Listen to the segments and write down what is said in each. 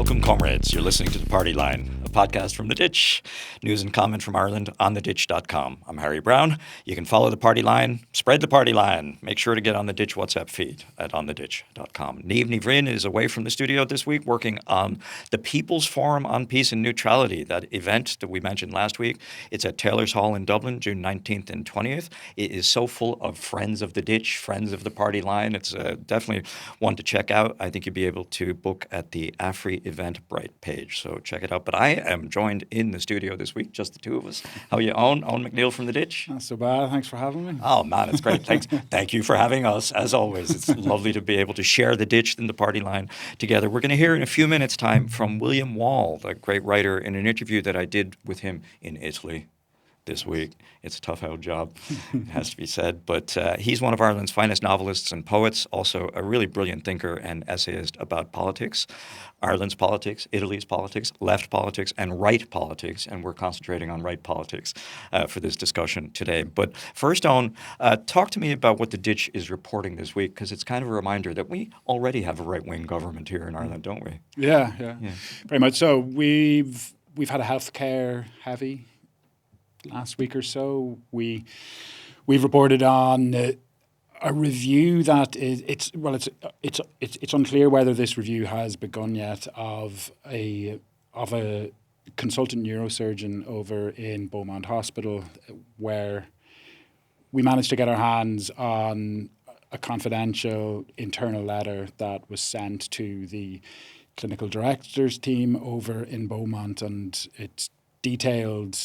Welcome, comrades. You're listening to The Party Line, a podcast from The Ditch. News and comment from Ireland on theditch.com. I'm Harry Browne. You can follow The Party Line, spread The Party Line. Make sure to get on the Ditch WhatsApp feed at ontheditch.com. Niamh Ní Bhríon is away from the studio this week working on the People's Forum on Peace and Neutrality, that event that we mentioned last week. It's at Taylor's Hall in Dublin, June 19th and 20th. It is so full of friends of The Ditch, friends of The Party Line. It's definitely one to check out. I think you'll be able to book at the AFRI Eventbrite page, so check it out. But I am joined in the studio this week, just the two of us. How are you, Eoghan? Eoghan McNeill from The Ditch. Not so bad. Thanks for having me. Oh, man, it's great. Thanks. Thank you for having us, as always. It's lovely to be able to share The Ditch and The Party Line together. We're going to hear in a few minutes' time from William Wall, the great writer, in an interview that I did with him in Italy this week. It's a tough old job, it has to be said. But he's one of Ireland's finest novelists and poets, also a really brilliant thinker and essayist about politics, Ireland's politics, Italy's politics, left politics, and right politics. And we're concentrating on right politics for this discussion today. But first, Eoghan, talk to me about what The Ditch is reporting this week, because it's kind of a reminder that we already have a right-wing government here in Ireland, don't we? Yeah. Very much so. We've had a healthcare heavy last week or so. We've reported on a review that it's unclear whether this review has begun yet of a consultant neurosurgeon over in Beaumont Hospital, where we managed to get our hands on a confidential internal letter that was sent to the clinical directors team over in Beaumont, and it detailed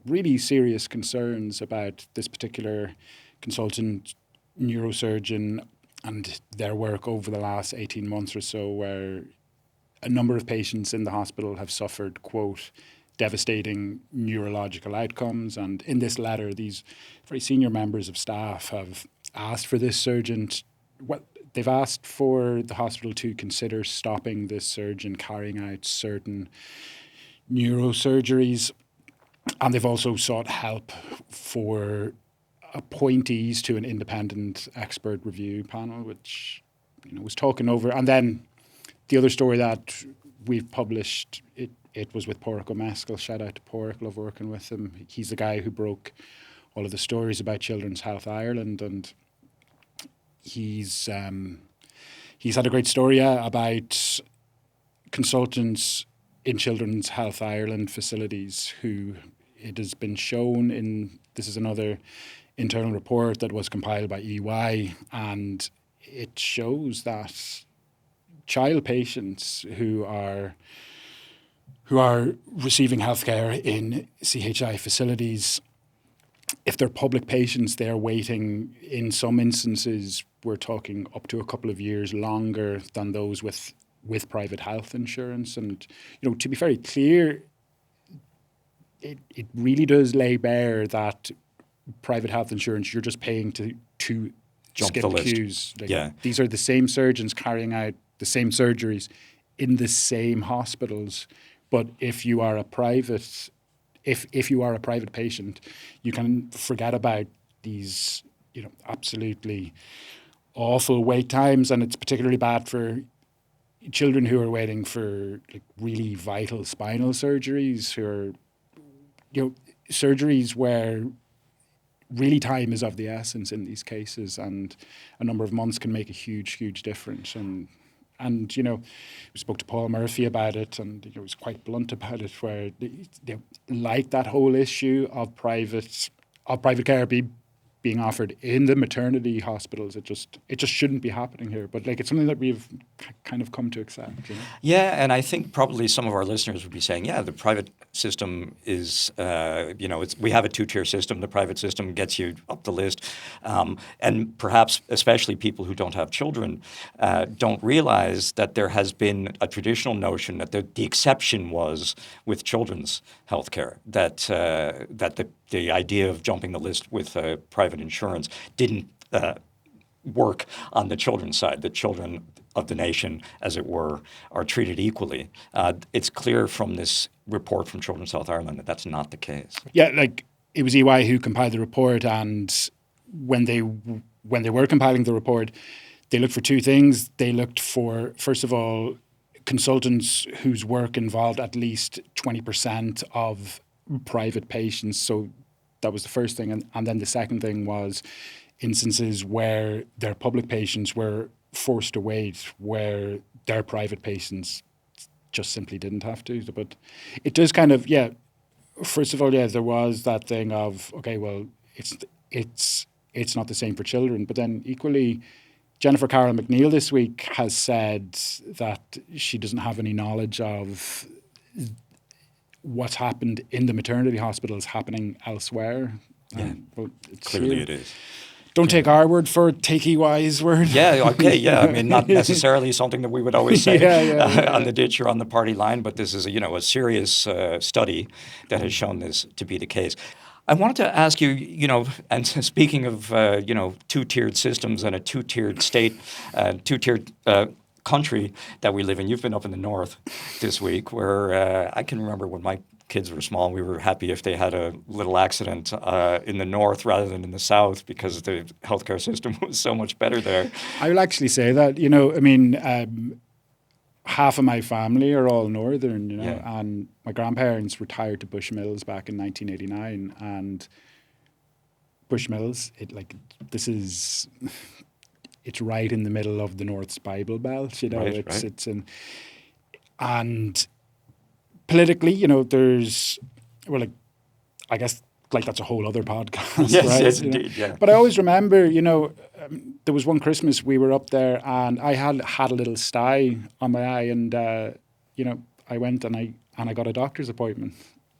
really serious concerns about this particular consultant neurosurgeon and their work over the last 18 months or so, where a number of patients in the hospital have suffered, quote, devastating neurological outcomes. And in this letter, these very senior members of staff have asked for this surgeon, they've asked for the hospital to consider stopping this surgeon carrying out certain neurosurgeries. And they've also sought help for appointees to an independent expert review panel, which was talking over. And then the other story that we've published, it was with Pádraig Ó Meascail. Shout out to Pádraig, love working with him. He's the guy who broke all of the stories about Children's Health Ireland, and he's had a great story about consultants in Children's Health Ireland facilities who, it has been shown in, this is another internal report that was compiled by EY, and it shows that child patients who are receiving healthcare in CHI facilities, if they're public patients, they're waiting, in some instances, we're talking up to a couple of years longer than those with private health insurance. And, to be very clear, it really does lay bare that private health insurance, you're just paying to jump skip the list. queues. Yeah. These are the same surgeons carrying out the same surgeries in the same hospitals. But if you are a private, if you are a private patient, you can forget about these, absolutely awful wait times, and it's particularly bad for children who are waiting for really vital spinal surgeries, who are, surgeries where really time is of the essence in these cases, and a number of months can make a huge, huge difference. And we spoke to Paul Murphy about it, and he was quite blunt about it, where like that whole issue of private care being offered in the maternity hospitals, it just shouldn't be happening here. But it's something that we've kind of come to accept. Yeah, and I think probably some of our listeners would be saying, yeah, the private system is, we have a two-tier system. The private system gets you up the list. And perhaps especially people who don't have children don't realize that there has been a traditional notion that the exception was with children's health care, that the idea of jumping the list with private insurance didn't work on the children's side. The children of the nation, as it were, are treated equally. It's clear from this report from Children's Health Ireland that that's not the case. Yeah, it was EY who compiled the report, and when they were compiling the report, they looked for two things. They looked for, first of all, consultants whose work involved at least 20% of private patients. So that was the first thing. And then the second thing was instances where their public patients were forced to wait, where their private patients just simply didn't have to. But it does kind of, first of all, there was that thing of, okay, well, it's not the same for children. But then equally, Jennifer Carroll McNeill this week has said that she doesn't have any knowledge of what's happened in the maternity hospitals happening elsewhere. Yeah, but clearly it is. Don't take our word for it, take EY's word. Yeah, okay, yeah. I mean, not necessarily something that we would always say on the ditch or on the party line, but this is a serious study that has shown this to be the case. I wanted to ask you, and speaking of, two-tiered systems and a two-tiered state, two-tiered country that we live in. You've been up in the north this week where I can remember when my kids were small, we were happy if they had a little accident in the north rather than in the south because the healthcare system was so much better there. I will actually say that, half of my family are all northern, and my grandparents retired to Bushmills back in 1989, and Bushmills, it's right in the middle of the North's Bible Belt, it's and politically, there's, I guess, that's a whole other podcast, yes, right? Yes, indeed, yeah. But I always remember, there was one Christmas we were up there and I had a little sty on my eye and, I went and I got a doctor's appointment.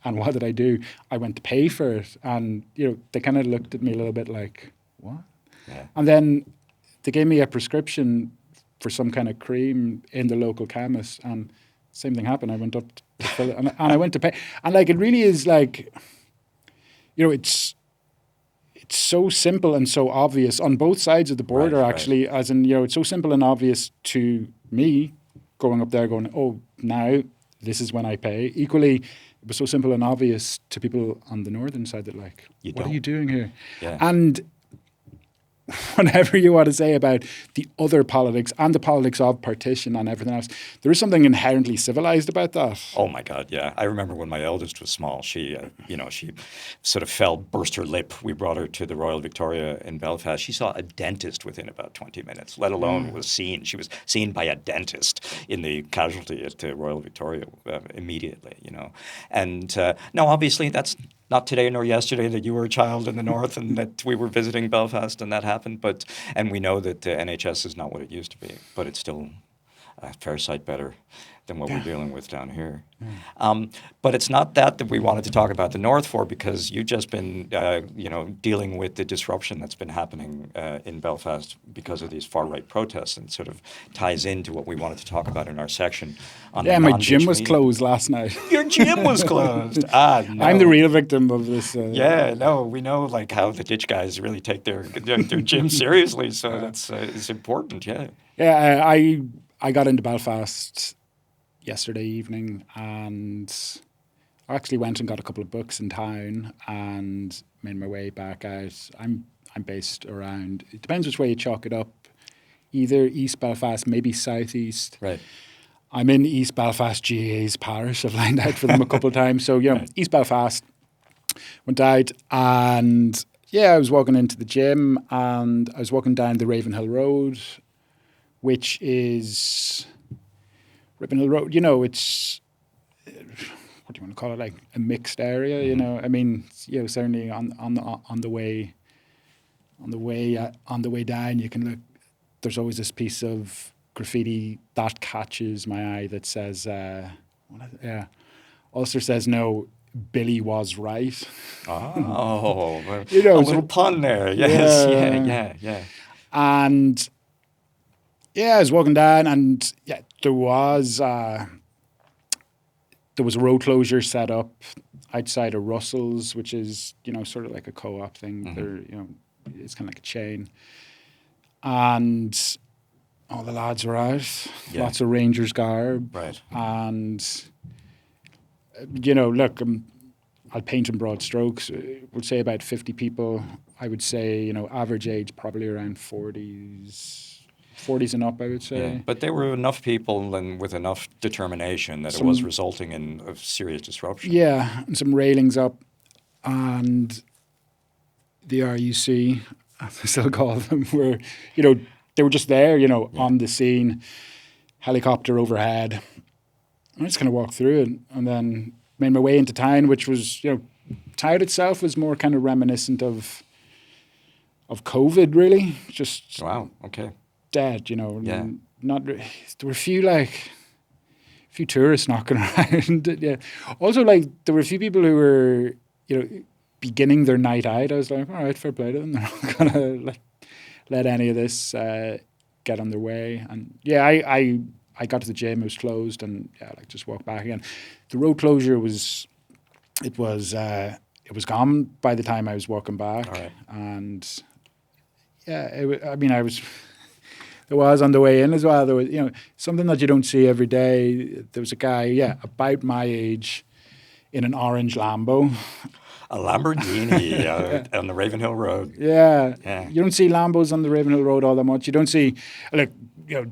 And what did I do? I went to pay for it. And, they kind of looked at me a little bit like, what? Yeah. And then they gave me a prescription for some kind of cream in the local chemist and same thing happened. I went up to fill it and I went to pay. And it really is it's so simple and so obvious on both sides of the border, actually, as in, it's so simple and obvious to me going up there going, oh, now this is when I pay. Equally, it was so simple and obvious to people on the northern side that what are you doing here? Yeah. And whatever you want to say about the other politics and the politics of partition and everything else, there is something inherently civilized about that. Oh my God, yeah. I remember when my eldest was small, she sort of burst her lip. We brought her to the Royal Victoria in Belfast. She saw a dentist within about 20 minutes, let alone was seen. She was seen by a dentist in the casualty at the Royal Victoria immediately, And now, obviously, that's not today nor yesterday that you were a child in the north and that we were visiting Belfast and that happened. And we know that the NHS is not what it used to be, but it's still a fair sight better than what we're dealing with down here. But it's not that we wanted to talk about the north for, because you've just been, dealing with the disruption that's been happening in Belfast because of these far-right protests, and sort of ties into what we wanted to talk about in our section on the my gym was closed last night. Your gym was closed. No. I'm the real victim of this. We know how the ditch guys really take their gym seriously, so that's it's important, yeah. Yeah, I got into Belfast yesterday evening and I actually went and got a couple of books in town and made my way back out. I'm based around, it depends which way you chalk it up, either East Belfast, maybe Southeast. Right. I'm in East Belfast GA's parish. I've lined out for them a couple of times. So, right. East Belfast, went out and I was walking into the gym and I was walking down the Ravenhill Road, which is Ravenhill Road. It's what do you want to call it? Like a mixed area. I mean, certainly on the way down, you can look. There's always this piece of graffiti that catches my eye that says, Ulster says no. Billy was right. Oh, a little pun there. Yes, yeah. And I was walking down, and there was a road closure set up outside of Russell's, which is sort of like a co-op thing. Mm-hmm. It's kind of like a chain, and all the lads were out. Yeah. Lots of Rangers garb, right? And look, I'll paint in broad strokes. We'll say about 50 people. I would say, average age probably around 40s, 40s and up, I would say. Yeah, but there were enough people and with enough determination that it was resulting in a serious disruption. Yeah, and some railings up, and the RUC, as I still call them, were, they were just there, on the scene, helicopter overhead. I just kind of walked through it and then made my way into town, which was, town itself was more kind of reminiscent of COVID, really. Just wow, okay, dead, Yeah. There were a few tourists knocking around. Yeah. Also, there were a few people who were, beginning their night out. I was like, all right, fair play to them. They're not gonna let any of this get on their way. And yeah, I got to the gym. It was closed, and just walked back again. The road closure was gone by the time I was walking back. All right. And yeah, I was. There was on the way in as well. There was, something that you don't see every day. There was a guy, about my age, in an orange Lambo. A Lamborghini on the Ravenhill Road. Yeah. You don't see Lambos on the Ravenhill Road all that much. You don't see,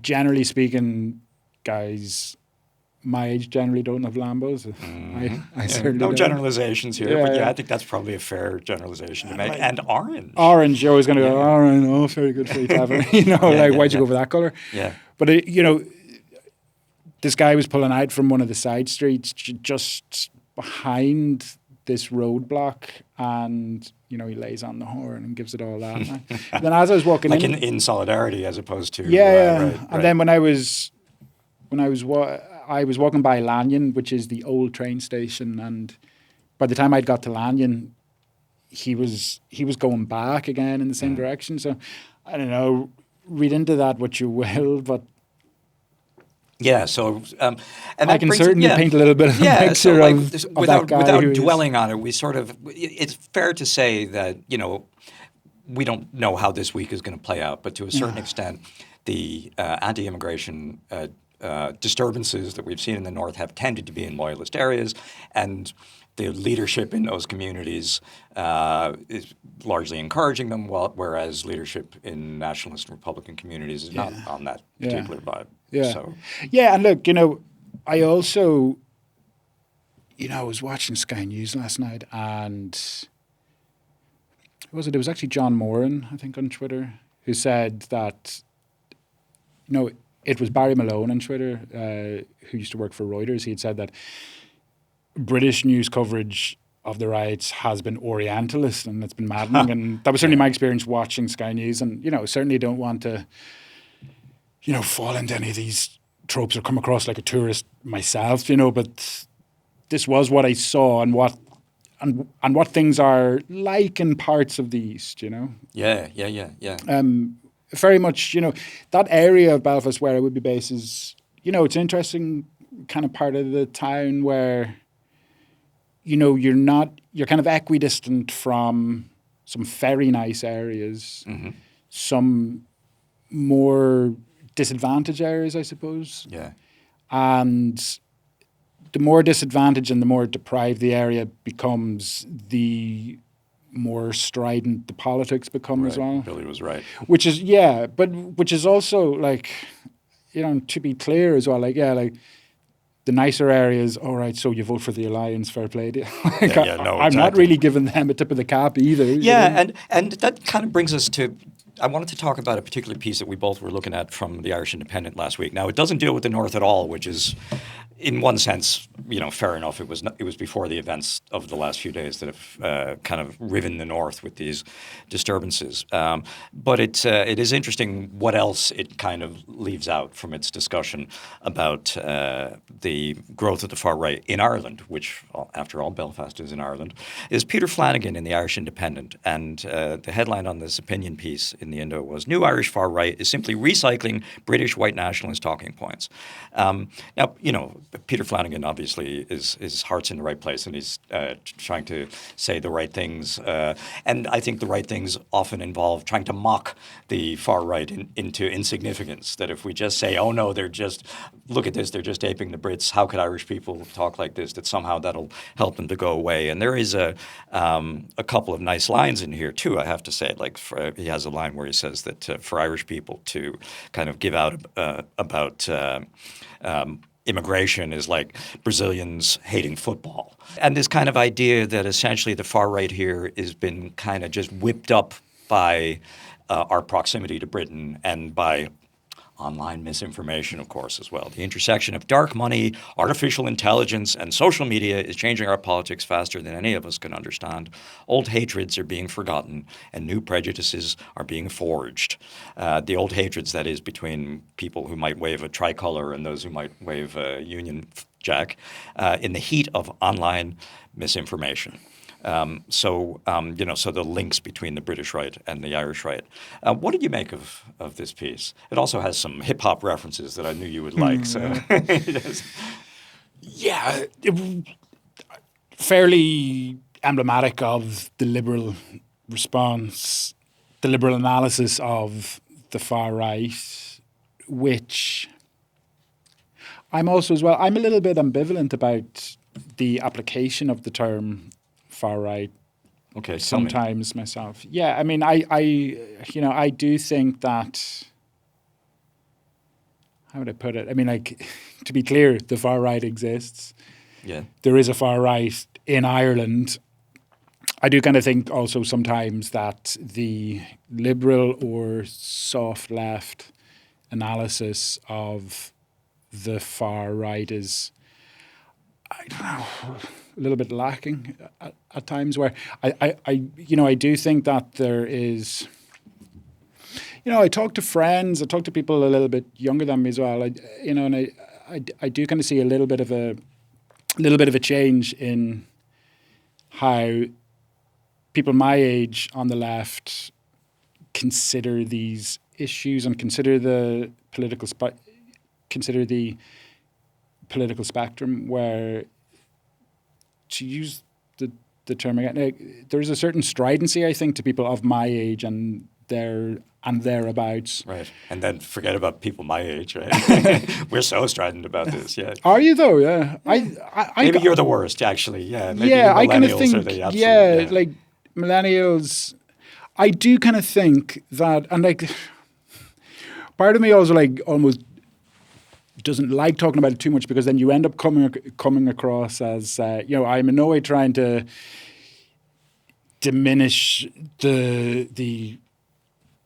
generally speaking, guys my age generally don't have Lambos. I certainly no don't. generalizations here, but Yeah. I think that's probably a fair generalization to make. And orange. Orange, you're always going to go, orange, oh, very good for you to have it. Why'd you go for that colour? Yeah. But, this guy was pulling out from one of the side streets just behind this roadblock, and, he lays on the horn and gives it all that. And then as I was walking in solidarity as opposed to... Right. And then when I was walking by Lanyon, which is the old train station, and by the time I'd got to Lanyon, he was going back again in the same direction. So I don't know, read into that what you will, but yeah. So and I can certainly paint a little bit of a picture of that guy. Without dwelling on it, it's fair to say that we don't know how this week is going to play out, but to a certain extent, the anti-immigration disturbances that we've seen in the north have tended to be in loyalist areas, and the leadership in those communities is largely encouraging them, whereas leadership in nationalist and Republican communities is not on that particular vibe. Yeah. So. Yeah, and look, I also, I was watching Sky News last night, and who was it? It was actually John Moran, I think, on Twitter, who said that, it was Barry Malone on Twitter, who used to work for Reuters. He had said that British news coverage of the riots has been Orientalist, and it's been maddening. And that was certainly my experience watching Sky News. And, certainly don't want to, fall into any of these tropes or come across like a tourist myself, but this was what I saw and what things are like in parts of the East, Yeah. Very much, that area of Belfast where I would be based is, it's an interesting kind of part of the town where, you're kind of equidistant from some very nice areas, some more disadvantaged areas, I suppose. Yeah. And the more disadvantaged and the more deprived the area becomes, the more strident the politics become as well. Billy was right. Which is, but which is also to be clear as well, the nicer areas, all right, so you vote for the Alliance, fair play. I'm not really giving them a tip of the cap either. Yeah, and that kind of brings us to, I wanted to talk about a particular piece that we both were looking at from the Irish Independent last week. Now, it doesn't deal with the North at all, which is, in one sense, fair enough. It was before the events of the last few days that have kind of riven the North with these disturbances. But it is interesting what else it kind of leaves out from its discussion about the growth of the far right in Ireland, which, after all, Belfast is in Ireland, is Peter Flanagan in the Irish Independent. And the headline on this opinion piece in the Indo was, "New Irish Far Right is simply recycling British white nationalist talking points." Now, Peter Flanagan obviously is his heart's in the right place, and he's trying to say the right things. And I think the right things often involve trying to mock the far right into insignificance. That if we just say, "Oh no, look at this, they're just aping the Brits. How could Irish people talk like this?" That somehow that'll help them to go away. And there is a couple of nice lines in here too, I have to say. Like he has a line where he says that for Irish people to kind of give out about immigration is like Brazilians hating football. And this kind of idea that essentially the far right here has been kind of just whipped up by our proximity to Britain and by online misinformation, of course, as well. The intersection of dark money, artificial intelligence, and social media is changing our politics faster than any of us can understand. Old hatreds are being forgotten, and new prejudices are being forged. The old hatreds, that is, between people who might wave a tricolor and those who might wave a Union Jack, in the heat of online misinformation. So the links between the British right and the Irish right. What did you make of this piece? It also has some hip hop references that I knew you would like. So, yeah, fairly emblematic of the liberal response, the liberal analysis of the far right, which I'm also as well. I'm a little bit ambivalent about the application of the term far right. Okay, sometimes myself. Yeah, I mean, I do think that. How would I put it? I mean, like, to be clear, the far right exists. Yeah, there is a far right in Ireland. I do kind of think also sometimes that the liberal or soft left analysis of the far right is, I don't know, a little bit lacking at times, where I do think that there is, I talk to friends, I talk to people a little bit younger than me as well, and I do kind of see a little bit of a change in how people my age on the left consider these issues and consider the political spectrum, where, to use the term again, there's a certain stridency, I think, to people of my age and thereabouts. Right. And then forget about people my age, right? We're so strident about this, yeah. Are you though? Yeah. Maybe you're the worst, actually. Yeah. Maybe yeah, I kind of millennials think, are the absolute, like millennials, I do kind of think that, and like, part of me also like almost doesn't like talking about it too much, because then you end up coming across as, I'm in no way trying to diminish the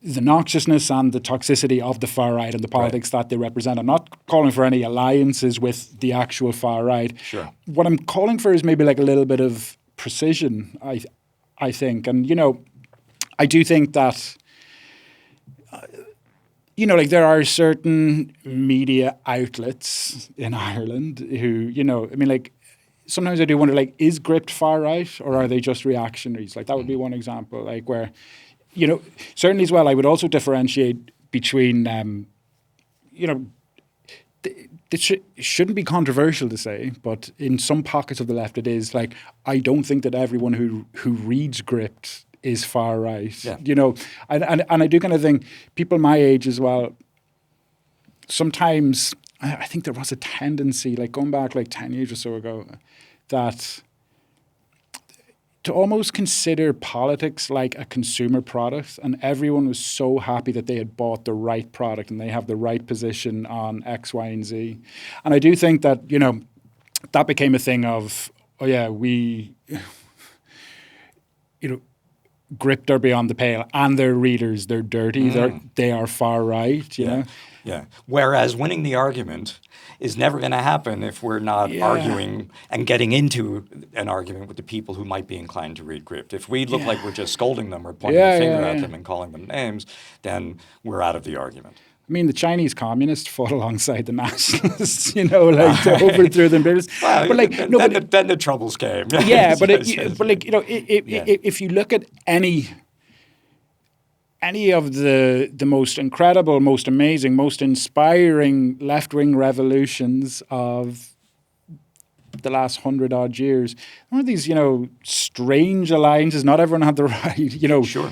noxiousness and the toxicity of the far right and the politics that they represent. I'm not calling for any alliances with the actual far right. Sure. What I'm calling for is maybe like a little bit of precision, I think. And, I do think that, like there are certain media outlets in Ireland who, like sometimes I do wonder, like, is Gript far right or are they just reactionaries? Like that would be one example, like where, certainly as well, I would also differentiate between, it shouldn't be controversial to say, but in some pockets of the left it is, like, I don't think that everyone who reads Gript is far right. Yeah. And I do kind of think people my age as well, sometimes I think there was a tendency, like going back like 10 years or so ago, that to almost consider politics like a consumer product, and everyone was so happy that they had bought the right product and they have the right position on X, Y, and Z. And I do think that, that became a thing of, oh yeah, we, Gript are beyond the pale, and their readers, they're dirty, they are far right, you know? Yeah. Whereas winning the argument is never going to happen if we're not arguing and getting into an argument with the people who might be inclined to read Gript. If we look like we're just scolding them or pointing a finger at them and calling them names, then we're out of the argument. I mean, the Chinese communists fought alongside the nationalists, to overthrow them. Well, but then the troubles came. Yeah, if you look at any of the most incredible, most amazing, most inspiring left-wing revolutions of the last 100-odd years. One of these, strange alliances. Not everyone had the right, Sure.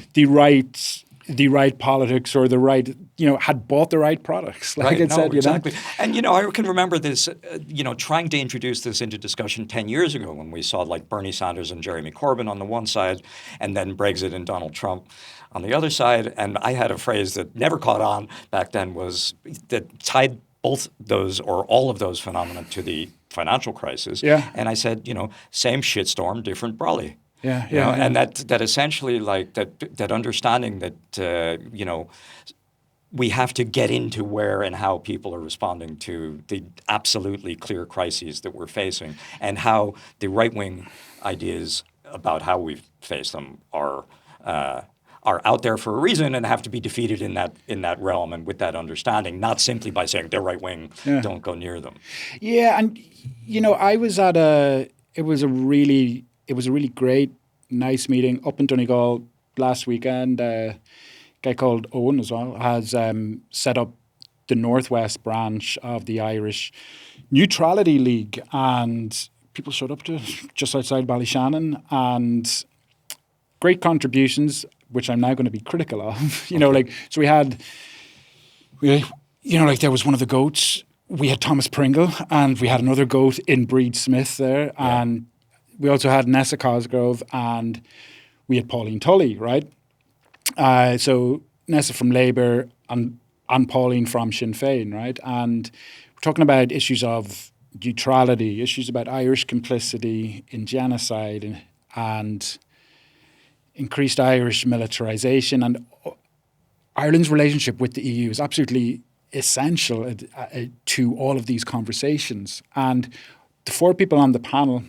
the right politics or the right, had bought the right products. Like Right. it No, said, exactly. And, I can remember this, trying to introduce this into discussion 10 years ago when we saw like Bernie Sanders and Jeremy Corbyn on the one side and then Brexit and Donald Trump on the other side. And I had a phrase that never caught on back then was that tied both those or all of those phenomena to the financial crisis. Yeah. And I said, same shitstorm, different brolly. Yeah. And that essentially like that understanding that, we have to get into where and how people are responding to the absolutely clear crises that we're facing and how the right-wing ideas about how we face them are out there for a reason and have to be defeated in that realm and with that understanding, not simply by saying they're right-wing, don't go near them. Yeah, and I was at it was a really great, nice meeting up in Donegal last weekend. Guy called Eoghan as well has set up the Northwest branch of the Irish Neutrality League, and people showed up to just outside Ballyshannon, and great contributions, which I'm now going to be critical of. So we had, there was one of the goats. We had Thomas Pringle, and we had another goat in Breed Smith there, and we also had Nessa Cosgrove, and we had Pauline Tully, right? So Nessa from Labour and Pauline from Sinn Féin, right? And we're talking about issues of neutrality, issues about Irish complicity in genocide and increased Irish militarisation. And Ireland's relationship with the EU is absolutely essential to all of these conversations. And the four people on the panel,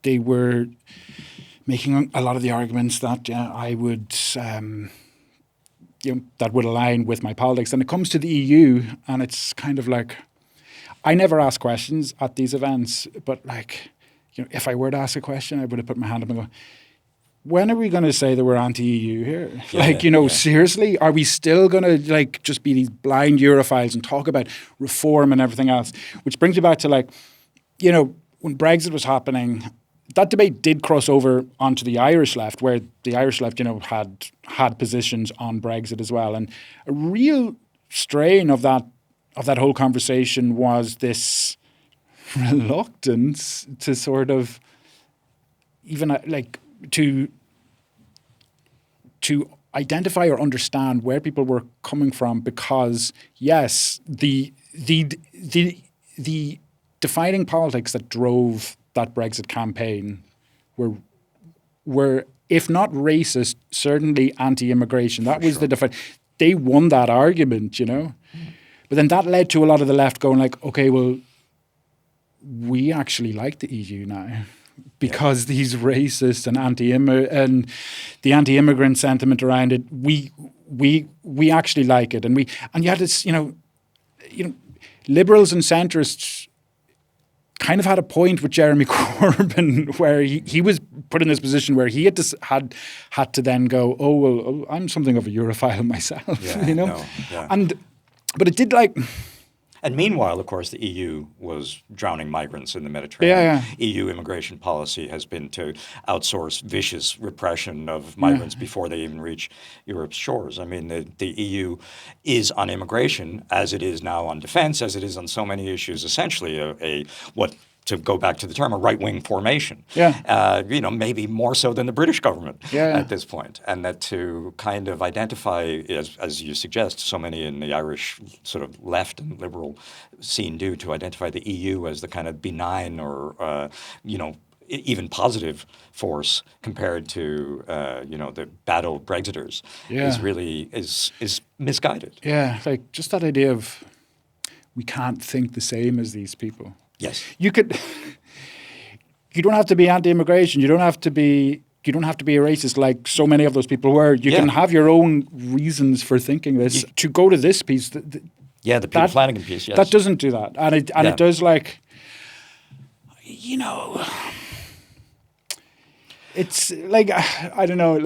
they were making a lot of the arguments that I would, that would align with my politics. And it comes to the EU, and it's kind of like, I never ask questions at these events, but if I were to ask a question, I would have put my hand up and go, when are we going to say that we're anti-EU here? Seriously, are we still going to just be these blind Europhiles and talk about reform and everything else? Which brings me back to when Brexit was happening, that debate did cross over onto the Irish left, where the Irish left, had positions on Brexit as well. And a real strain of that whole conversation was this reluctance to sort of even to identify or understand where people were coming from, because yes, the defining politics that drove that Brexit campaign were if not racist, certainly anti-immigration. That was the they won that argument, But then that led to a lot of the left going okay, well, we actually like the EU now because these racist and the anti-immigrant sentiment around it, we actually like it, and yet it's liberals and centrists kind of had a point with Jeremy Corbyn where he was put in this position where he had to then go, oh well, I'm something of a Europhile myself, but it did And meanwhile, of course, the EU was drowning migrants in the Mediterranean. EU immigration policy has been to outsource vicious repression of migrants before they even reach Europe's shores. I mean, the EU is on immigration, as it is now on defense, as it is on so many issues, essentially to go back to the term, a right-wing formation. Maybe more so than the British government at this point. And that to kind of identify, as you suggest, so many in the Irish sort of left and liberal scene do, to identify the EU as the kind of benign or, even positive force compared to, the bad old Brexiters is really is misguided. Yeah, just that idea of we can't think the same as these people. Yes. You don't have to be anti-immigration. You don't have to be a racist like so many of those people were. You can have your own reasons for thinking this. To go to this piece, the Peter Flanagan piece, yes. That doesn't do that. And it does it's I don't know,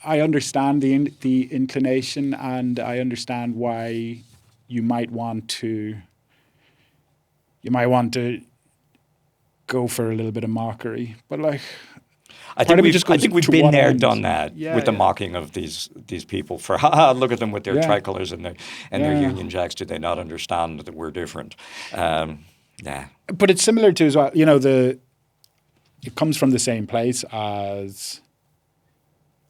I understand the inclination, and I understand why you might want to go for a little bit of mockery, but like. I Part of think me we've, just I goes think we've to been what there, end? done that Yeah, with the yeah. mocking of these people for haha, look at them with their Yeah. tricolors and their Yeah. Union Jacks. Do they not understand that we're different? Yeah. But it's similar to as well. It comes from the same place as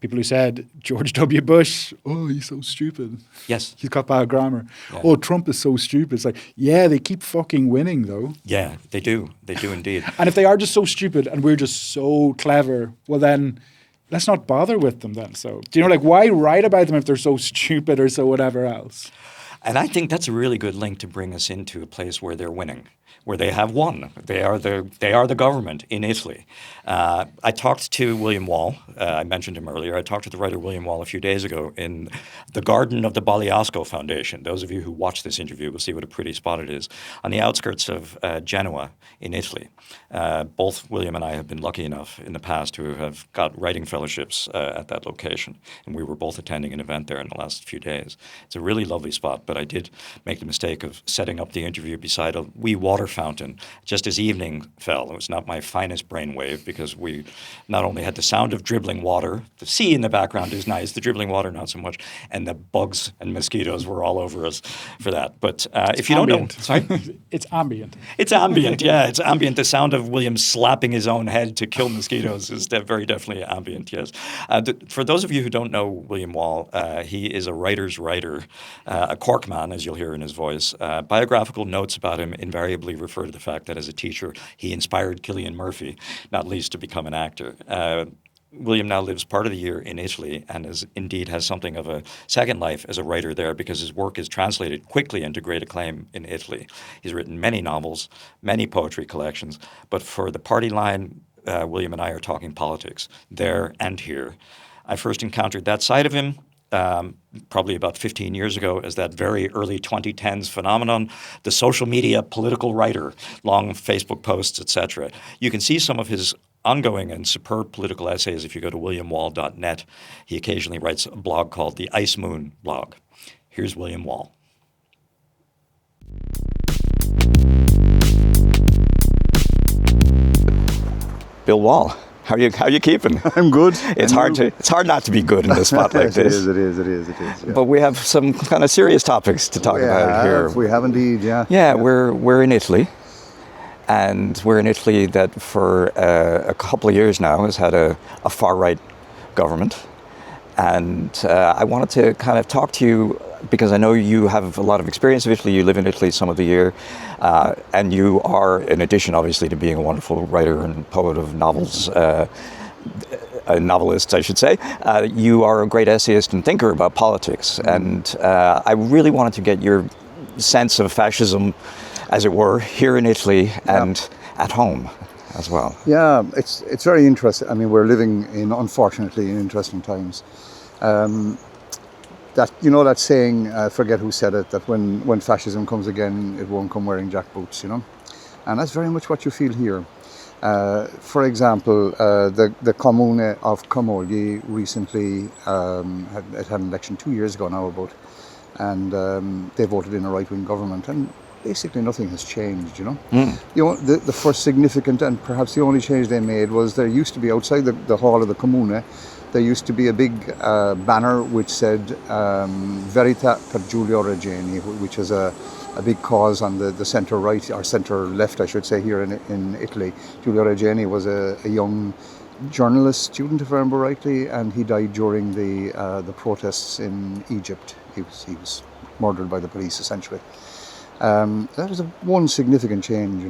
people who said George W. Bush, oh, he's so stupid. Yes. He's got bad grammar. Yeah. Oh, Trump is so stupid. It's like, yeah, they keep fucking winning though. Yeah, they do. They do indeed. And if they are just so stupid and we're just so clever, well then let's not bother with them then. So, why write about them if they're so stupid or so whatever else? And I think that's a really good link to bring us into a place where they're winning, where they have won. They are the government in Italy. I talked to William Wall. I mentioned him earlier. I talked to the writer William Wall a few days ago in the garden of the Baliasco Foundation. Those of you who watch this interview will see what a pretty spot it is on the outskirts of Genoa in Italy. Both William and I have been lucky enough in the past to have got writing fellowships at that location, and we were both attending an event there in the last few days. It's a really lovely spot, but I did make the mistake of setting up the interview beside a wee water fountain just as evening fell. It was not my finest brainwave because we not only had the sound of dribbling water, the sea in the background is nice, the dribbling water not so much, and the bugs and mosquitoes were all over us for that. But if you Ambient. don't know, sorry? It's ambient. It's ambient, yeah. It's ambient. The sound of William slapping his own head to kill mosquitoes is very definitely ambient, yes. For those of you who don't know William Wall, he is a writer's writer, a Cork man, as you'll hear in his voice. Biographical notes about him invariably refer to the fact that as a teacher, he inspired Cillian Murphy, not least to become an actor. William now lives part of the year in Italy and indeed has something of a second life as a writer there because his work is translated quickly into great acclaim in Italy. He's written many novels, many poetry collections, but for the party line, William and I are talking politics there and here. I first encountered that side of him probably about 15 years ago as that very early 2010s phenomenon, the social media political writer, long Facebook posts, etc. You can see some of his ongoing and superb political essays if you go to williamwall.net. He occasionally writes a blog called the Ice Moon blog. Here's William Wall. Bill Wall, how are you keeping? I'm good. It's hard not to be good in a spot like this. It is. Yeah. But we have some kind of serious topics to talk about here. We have indeed, yeah. Yeah, we're in Italy. And we're in Italy that for a couple of years now has had a far-right government. And I wanted to kind of talk to you because I know you have a lot of experience of Italy. You live in Italy some of the year. And you are, in addition, obviously, to being a wonderful writer and poet of novels, a novelist, I should say, you are a great essayist and thinker about politics. And I really wanted to get your sense of fascism, as it were, here in Italy and at home as well. Yeah, it's very interesting. I mean, we're living in, unfortunately, in interesting times. That saying, I forget who said it, that when fascism comes again, it won't come wearing jackboots, And that's very much what you feel here. For example, the Comune of Camogli recently had an election 2 years ago now and they voted in a right-wing government, and basically nothing has changed, The first significant and perhaps the only change they made was there used to be outside the hall of the Comune, there used to be a big banner which said Verita per Giulio Regeni, which is a big cause on the centre-right, or centre-left, I should say, here in Italy. Giulio Regeni was a young journalist student, if I remember rightly, and he died during the protests in Egypt. He was murdered by the police, essentially. That was one significant change,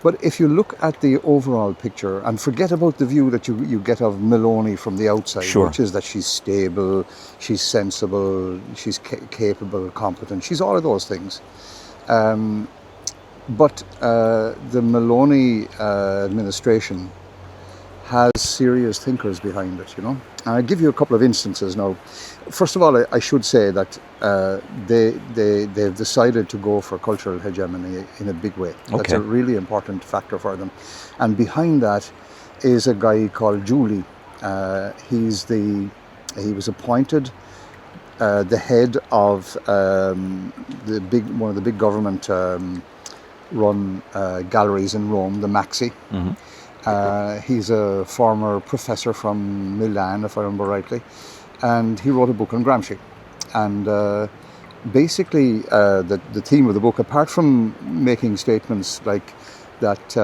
But if you look at the overall picture and forget about the view that you get of Meloni from the outside, Sure. Which is that she's stable, she's sensible, she's capable, competent, she's all of those things. But the Meloni administration has serious thinkers behind it, And I'll give you a couple of instances now. First of all, I should say that they've decided to go for cultural hegemony in a big way. Okay. That's a really important factor for them. And behind that is a guy called Giuli. He was appointed the head of one of the big government run galleries in Rome, the Maxi. He's a former professor from Milan, if I remember rightly, and he wrote a book on Gramsci. And basically, the theme of the book, apart from making statements like that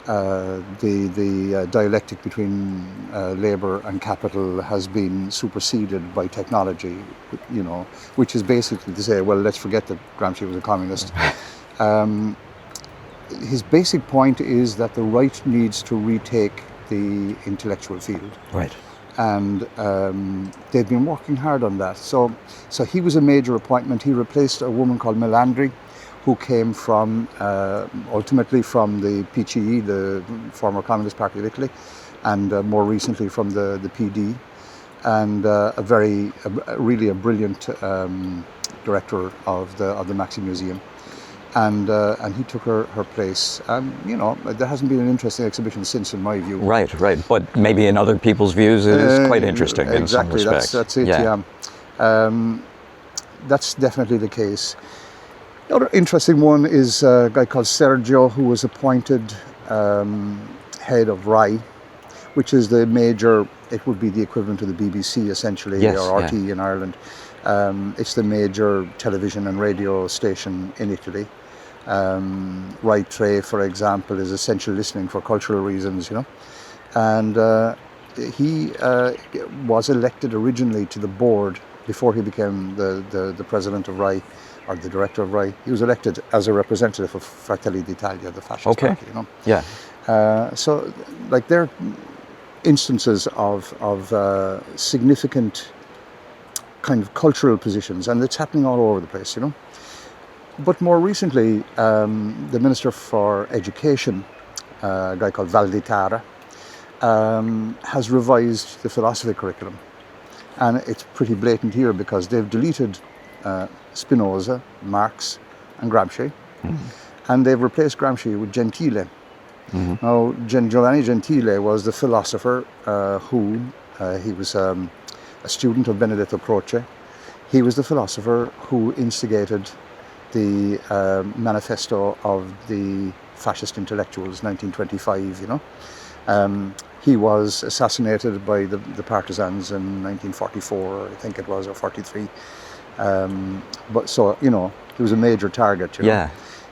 the dialectic between labour and capital has been superseded by technology, which is basically to say, well, let's forget that Gramsci was a communist. His basic point is that the right needs to retake the intellectual field. Right. And they've been working hard on that. So he was a major appointment. He replaced a woman called Melandri, who came from, ultimately from the PCE, the former Communist Party of Italy, and more recently from the PD, and really a brilliant director of the Maxi Museum. And he took her place. There hasn't been an interesting exhibition since, in my view. Right. But maybe in other people's views, it is quite interesting in some respects. That's it. Yeah. That's definitely the case. The other interesting one is a guy called Sergio, who was appointed head of RAI, which is the major. It would be the equivalent to the BBC, essentially, yes, or RTE in Ireland. It's the major television and radio station in Italy. Rai 3, for example, is essential listening for cultural reasons, And he was elected originally to the board before he became the president of RAI, or the director of RAI. He was elected as a representative of Fratelli d'Italia, the fascist party, Yeah. So, there are instances of significant kind of cultural positions, and it's happening all over the place, But more recently, the Minister for Education, a guy called Valditara, has revised the philosophy curriculum. And it's pretty blatant here because they've deleted Spinoza, Marx and Gramsci, and they've replaced Gramsci with Gentile. Now, Giovanni Gentile was the philosopher he was a student of Benedetto Croce. He was the philosopher who instigated the manifesto of the fascist intellectuals, 1925, He was assassinated by the partisans in 1944, I think it was, or 43. He was a major target, Yeah.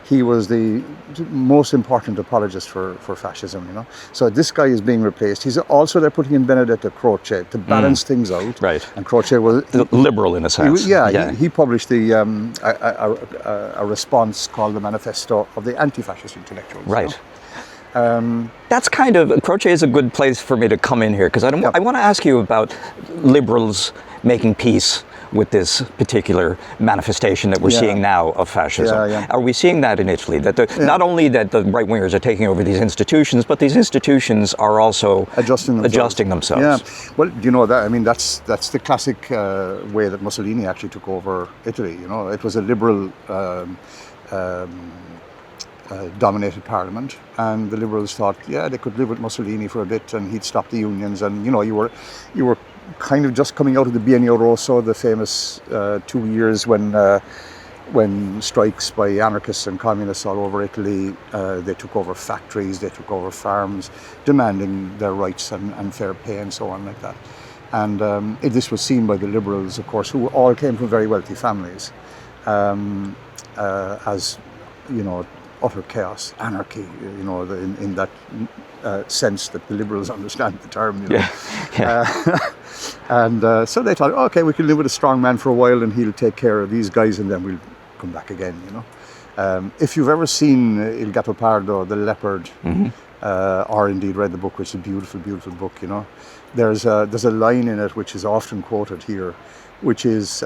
He was the most important apologist for fascism, So this guy is being replaced. They're putting in Benedetto Croce to balance things out. Right. And Croce was liberal in a sense. He published a response called the Manifesto of the Anti-Fascist Intellectuals. Right. That's Croce is a good place for me to come in here, because I want to ask you about liberals making peace with this particular manifestation that we're seeing now of fascism. Are we seeing that in Italy? That not only that the right-wingers are taking over these institutions, but these institutions are also adjusting themselves. Yeah, well, that's the classic way that Mussolini actually took over Italy. It was a liberal dominated parliament, and the liberals thought, they could live with Mussolini for a bit, and he'd stop the unions, and you were kind of just coming out of the Biennio Rosso, the famous 2 years when strikes by anarchists and communists all over Italy, they took over factories, they took over farms, demanding their rights and fair pay and so on like that. And this was seen by the liberals, of course, who all came from very wealthy families, as utter chaos, anarchy, in that sense that the liberals understand the term. So they thought, okay, we can live with a strong man for a while, and he'll take care of these guys, and then we'll come back again. If you've ever seen Il Gattopardo, The Leopard, or indeed read the book, which is a beautiful, beautiful book, there's a line in it which is often quoted here, which is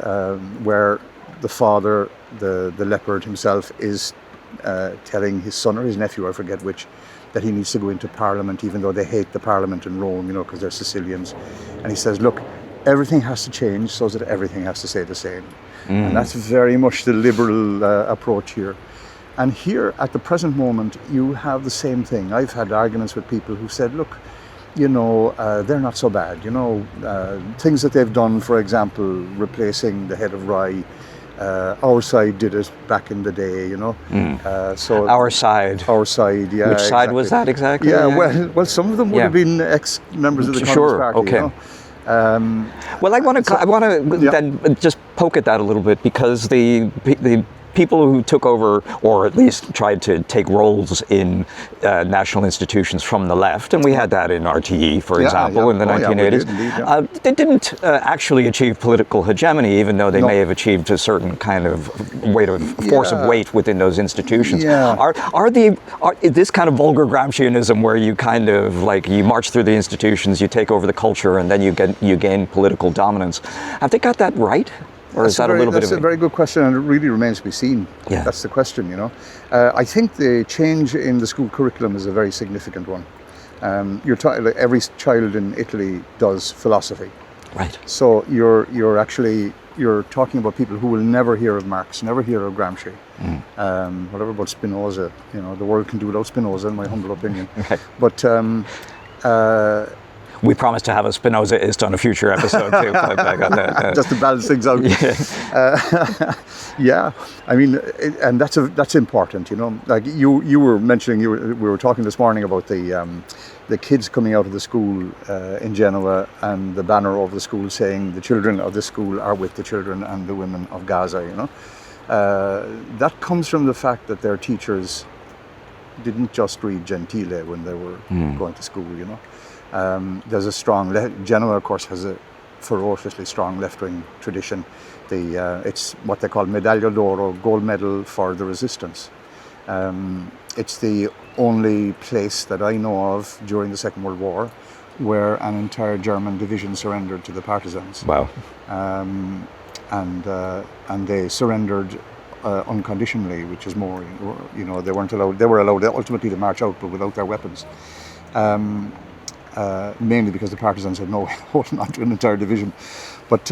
where the father, the leopard himself, is telling his son or his nephew, I forget which, that he needs to go into Parliament, even though they hate the Parliament in Rome, because they're Sicilians. And he says, look, everything has to change so that everything has to stay the same. And that's very much the liberal approach here. And here, at the present moment, you have the same thing. I've had arguments with people who said, look, they're not so bad. Things that they've done, for example, replacing the head of RAI, Our side did it back in the day, you know. So Our side. Our side, yeah. Which side was that exactly? Yeah, well, some of them would have been ex-members of the Communist Party, okay. you know. Well, I want to then just poke at that a little bit, because the people who took over, or at least tried to take roles in national institutions from the left, and we had that in RTE, for example, in the 1980s, they didn't actually achieve political hegemony, even though they may have achieved a certain kind of force of weight within those institutions. Is this kind of vulgar Gramscianism, where you kind of like, you march through the institutions, you take over the culture, and then you gain political dominance? Have they got that right? Or is that a little bit of That's a very good question, and it really remains to be seen. Yeah. That's the question, you know. I think the change in the school curriculum is a very significant one. Every child in Italy does philosophy. Right. So you're talking about people who will never hear of Marx, never hear of Gramsci. Whatever about Spinoza, you know, the world can do without Spinoza, in my humble opinion. Okay. But we promised to have a Spinozaist on a future episode too. I got that. Just to balance things out. Yeah. I mean, and that's important, you know. Like you were mentioning, we were talking this morning about the kids coming out of the school in Genoa, and the banner over the school saying the children of this school are with the children and the women of Gaza, you know. That comes from the fact that their teachers didn't just read Gentile when they were going to school, you know. There's a strong Genoa, of course, has a ferociously strong left-wing tradition. It's what they call Medaglia d'Oro, gold medal for the resistance. It's the only place that I know of during the Second World War where an entire German division surrendered to the partisans. Wow. And they surrendered unconditionally, which is more, you know, they weren't allowed. They were allowed ultimately to march out, but without their weapons. Mainly because the partisans had no holding on to an entire division. But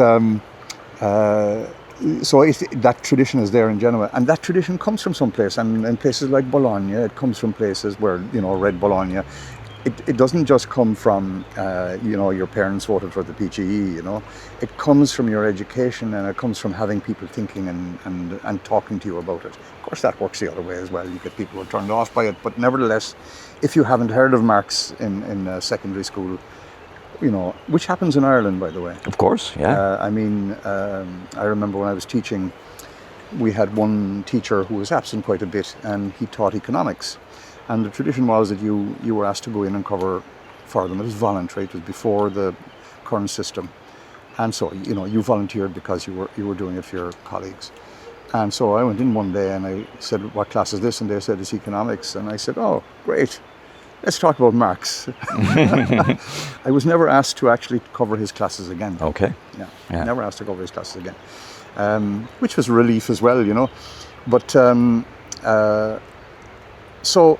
so that tradition is there in Genoa, and that tradition comes from someplace, and in places like Bologna, it comes from places where, you know, Red Bologna. It doesn't just come from, you know, your parents voted for the PGE, you know. It comes from your education, and it comes from having people thinking and talking to you about it. Of course, that works the other way as well. You get people who are turned off by it, but nevertheless, if you haven't heard of Marx in secondary school, you know, which happens in Ireland, by the way. Of course, yeah. I mean, I remember when I was teaching, we had one teacher who was absent quite a bit, and he taught economics. And the tradition was that you were asked to go in and cover for them. It was voluntary. It was before the current system. And so, you know, you volunteered because you were doing it for your colleagues. And so I went in one day and I said, "What class is this?" And they said, "It's economics." And I said, "Oh, great. Let's talk about Marx." I was never asked to actually cover his classes again. Okay. Yeah. Never asked to cover his classes again. Which was a relief as well, you know. But so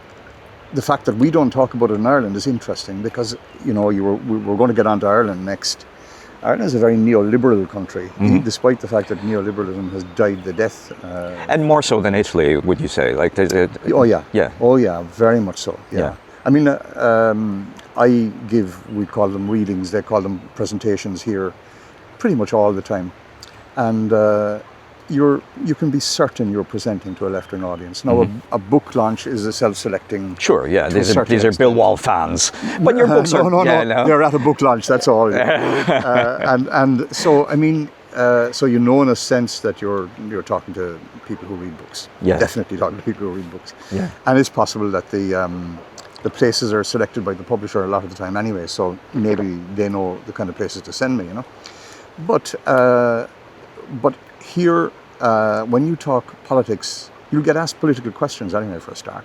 the fact that we don't talk about it in Ireland is interesting, because, you know, we're going to get onto Ireland next. Ireland is a very neoliberal country, despite the fact that neoliberalism has died the death. And more so than Italy, would you say? Like, Oh yeah. Yeah. Oh yeah, very much so. Yeah. I mean, we call them readings, they call them presentations here, pretty much all the time, and you can be certain you're presenting to a left-wing audience. Now, a book launch is a self-selecting. Sure, yeah, these are Bill Wall fans, but your books are no. They're at a book launch. That's all. And so, I mean, so you know, in a sense, that you're talking to people who read books. Yeah. Definitely talking to people who read books. Yeah. And it's possible that the places are selected by the publisher a lot of the time anyway, so maybe they know the kind of places to send me, you know. But here, when you talk politics, you'll get asked political questions anyway for a start.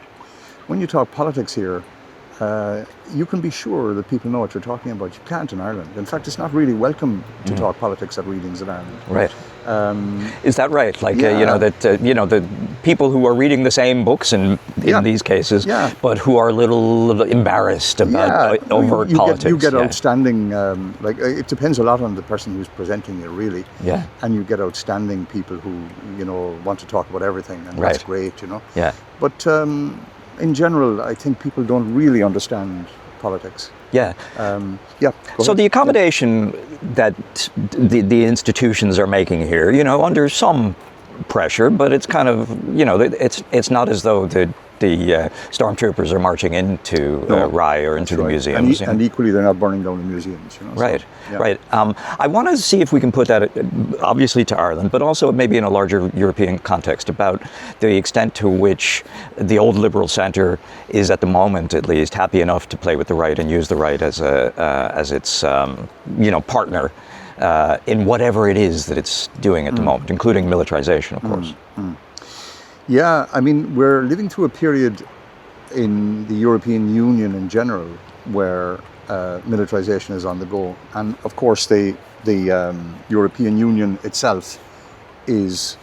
When you talk politics here, you can be sure that people know what you're talking about. You can't in Ireland. In fact, it's not really welcome to talk politics at readings in Ireland. Right. Is that right? Like, yeah. You know, that, you know, the people who are reading the same books in these cases, but who are a little embarrassed about overt politics. You get outstanding, like, it depends a lot on the person who's presenting it, really. Yeah. And you get outstanding people who, you know, want to talk about everything, and that's great, you know. Yeah. But in general, I think people don't really understand politics. Yeah. So the accommodation that the institutions are making here, you know, under some pressure, but it's kind of, it's not as though the stormtroopers are marching into Rye or into the museums. And equally, they're not burning down the museums. Right, so, yeah. right. I want to see if we can put that, obviously, to Ireland, but also maybe in a larger European context, about the extent to which the old liberal centre is, at the moment at least, happy enough to play with the right and use the right as its partner in whatever it is that it's doing at the moment, including militarization, of course. Yeah, I mean, we're living through a period in the European Union in general where militarization is on the go. And of course, the European Union itself is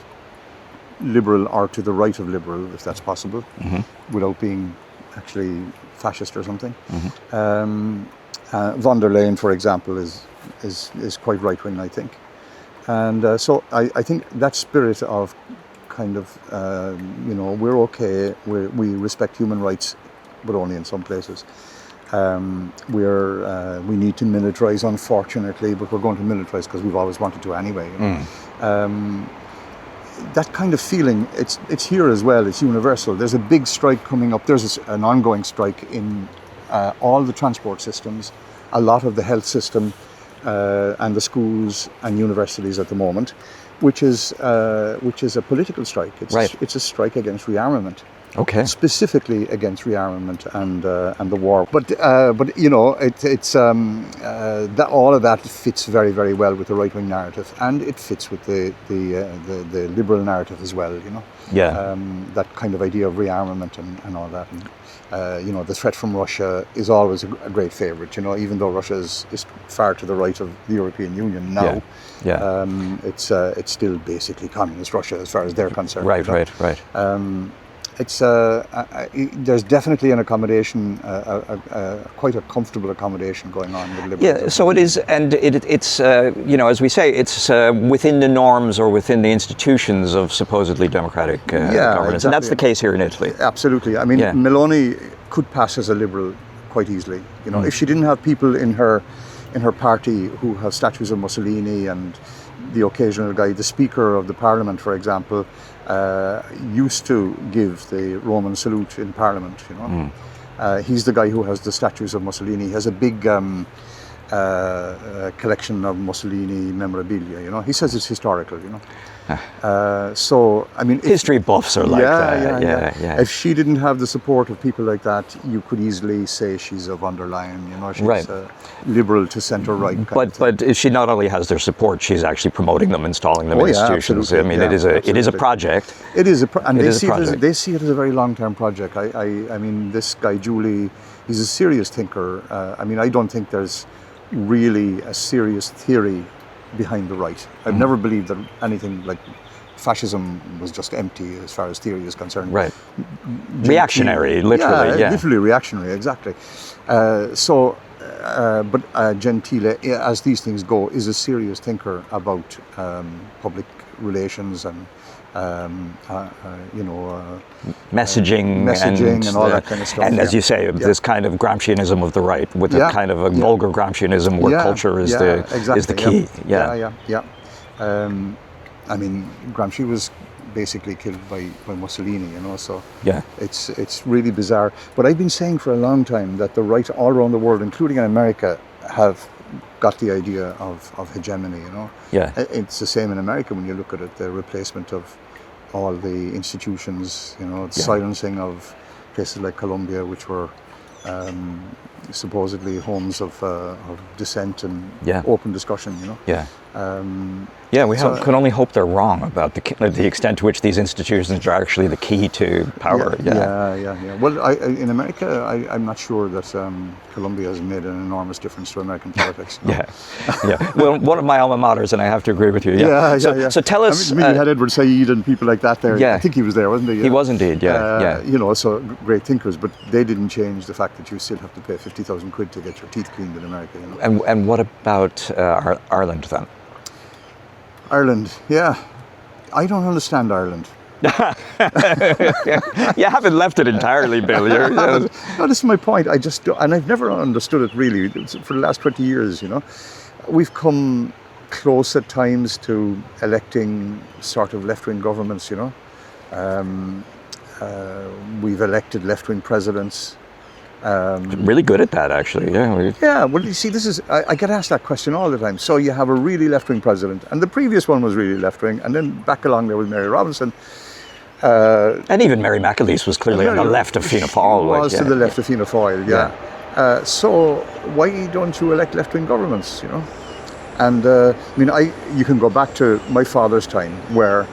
liberal or to the right of liberal, if that's possible, without being actually fascist or something. Von der Leyen, for example, is quite right-wing, I think. And so I think that spirit of kind of, we're okay, we respect human rights, but only in some places. We need to militarize, unfortunately, but we're going to militarize because we've always wanted to anyway. That kind of feeling, it's here as well, it's universal. There's a big strike coming up, there's an ongoing strike in all the transport systems, a lot of the health system, and the schools and universities at the moment, which is a political strike. It's a strike against rearmament. Okay. Specifically against rearmament and the war. But that all of that fits very, very well with the right wing narrative, and it fits with the liberal narrative as well. Yeah. That kind of idea of rearmament and all that. And, the threat from Russia is always a great favourite. Even though Russia is far to the right of the European Union now. Yeah. It's still basically communist Russia as far as they're concerned. Right. There's definitely an accommodation, quite a comfortable accommodation going on with liberals. Yeah, so it is, and it's as we say, it's within the norms or within the institutions of supposedly democratic governance, exactly. And that's the case here in Italy. Absolutely. I mean, Meloni could pass as a liberal quite easily. If she didn't have people in her party who have statues of Mussolini and the occasional guy, the Speaker of the Parliament, for example, used to give the Roman salute in Parliament. He's the guy who has the statues of Mussolini. He has a big collection of Mussolini memorabilia. He says it's historical. So I mean, history buffs are like that. Yeah. If she didn't have the support of people like that, you could easily say she's a von der Leyen. She's liberal to centre right. But she not only has their support, she's actually promoting them, installing them in institutions. I mean, it is a project. It is they see it as a very long-term project. I mean, this guy Julie, he's a serious thinker. I mean, I don't think there's really a serious theory behind the right. I've never believed that anything like fascism was just empty as far as theory is concerned. Right. Reactionary, literally. Yeah. Literally reactionary, exactly. But Gentile, as these things go, is a serious thinker about public relations and messaging and all that kind of stuff. And as you say, this kind of Gramscianism of the right, with a kind of a vulgar Gramscianism where culture is the key. Yeah. I mean, Gramsci was basically killed by Mussolini, so it's really bizarre. But I've been saying for a long time that the right all around the world, including in America, have got the idea of hegemony, It's the same in America when you look at it, the replacement of all the institutions, the silencing of places like Columbia, which were supposedly homes of dissent and open discussion, We can only hope they're wrong about the extent to which these institutions are actually the key to power. Well, in America, I'm not sure that Columbia has made an enormous difference to American politics. No. Well, one of my alma maters, and I have to agree with you. So tell us. I mean, you had Edward Said and people like that there. I think he was there, wasn't he? He was indeed. So great thinkers, but they didn't change the fact that you still have to pay 50,000 quid to get your teeth cleaned in America. And what about Ireland then? Ireland, I don't understand Ireland. You haven't left it entirely, Bill. No, this is my point. I just and I've never understood it really for the last 20 years. We've come close at times to electing sort of left-wing governments, you know. We've elected left-wing presidents. Really good at that, actually. Yeah. Yeah, well, you see, this is, I get asked that question all the time. So you have a really left-wing president, and the previous one was really left-wing, and then back along there was Mary Robinson. And even Mary McAleese was clearly on the left of Fianna Fáil. Was to the left of Fianna Fáil, yeah. So why don't you elect left-wing governments, you know? And I mean, you can go back to my father's time where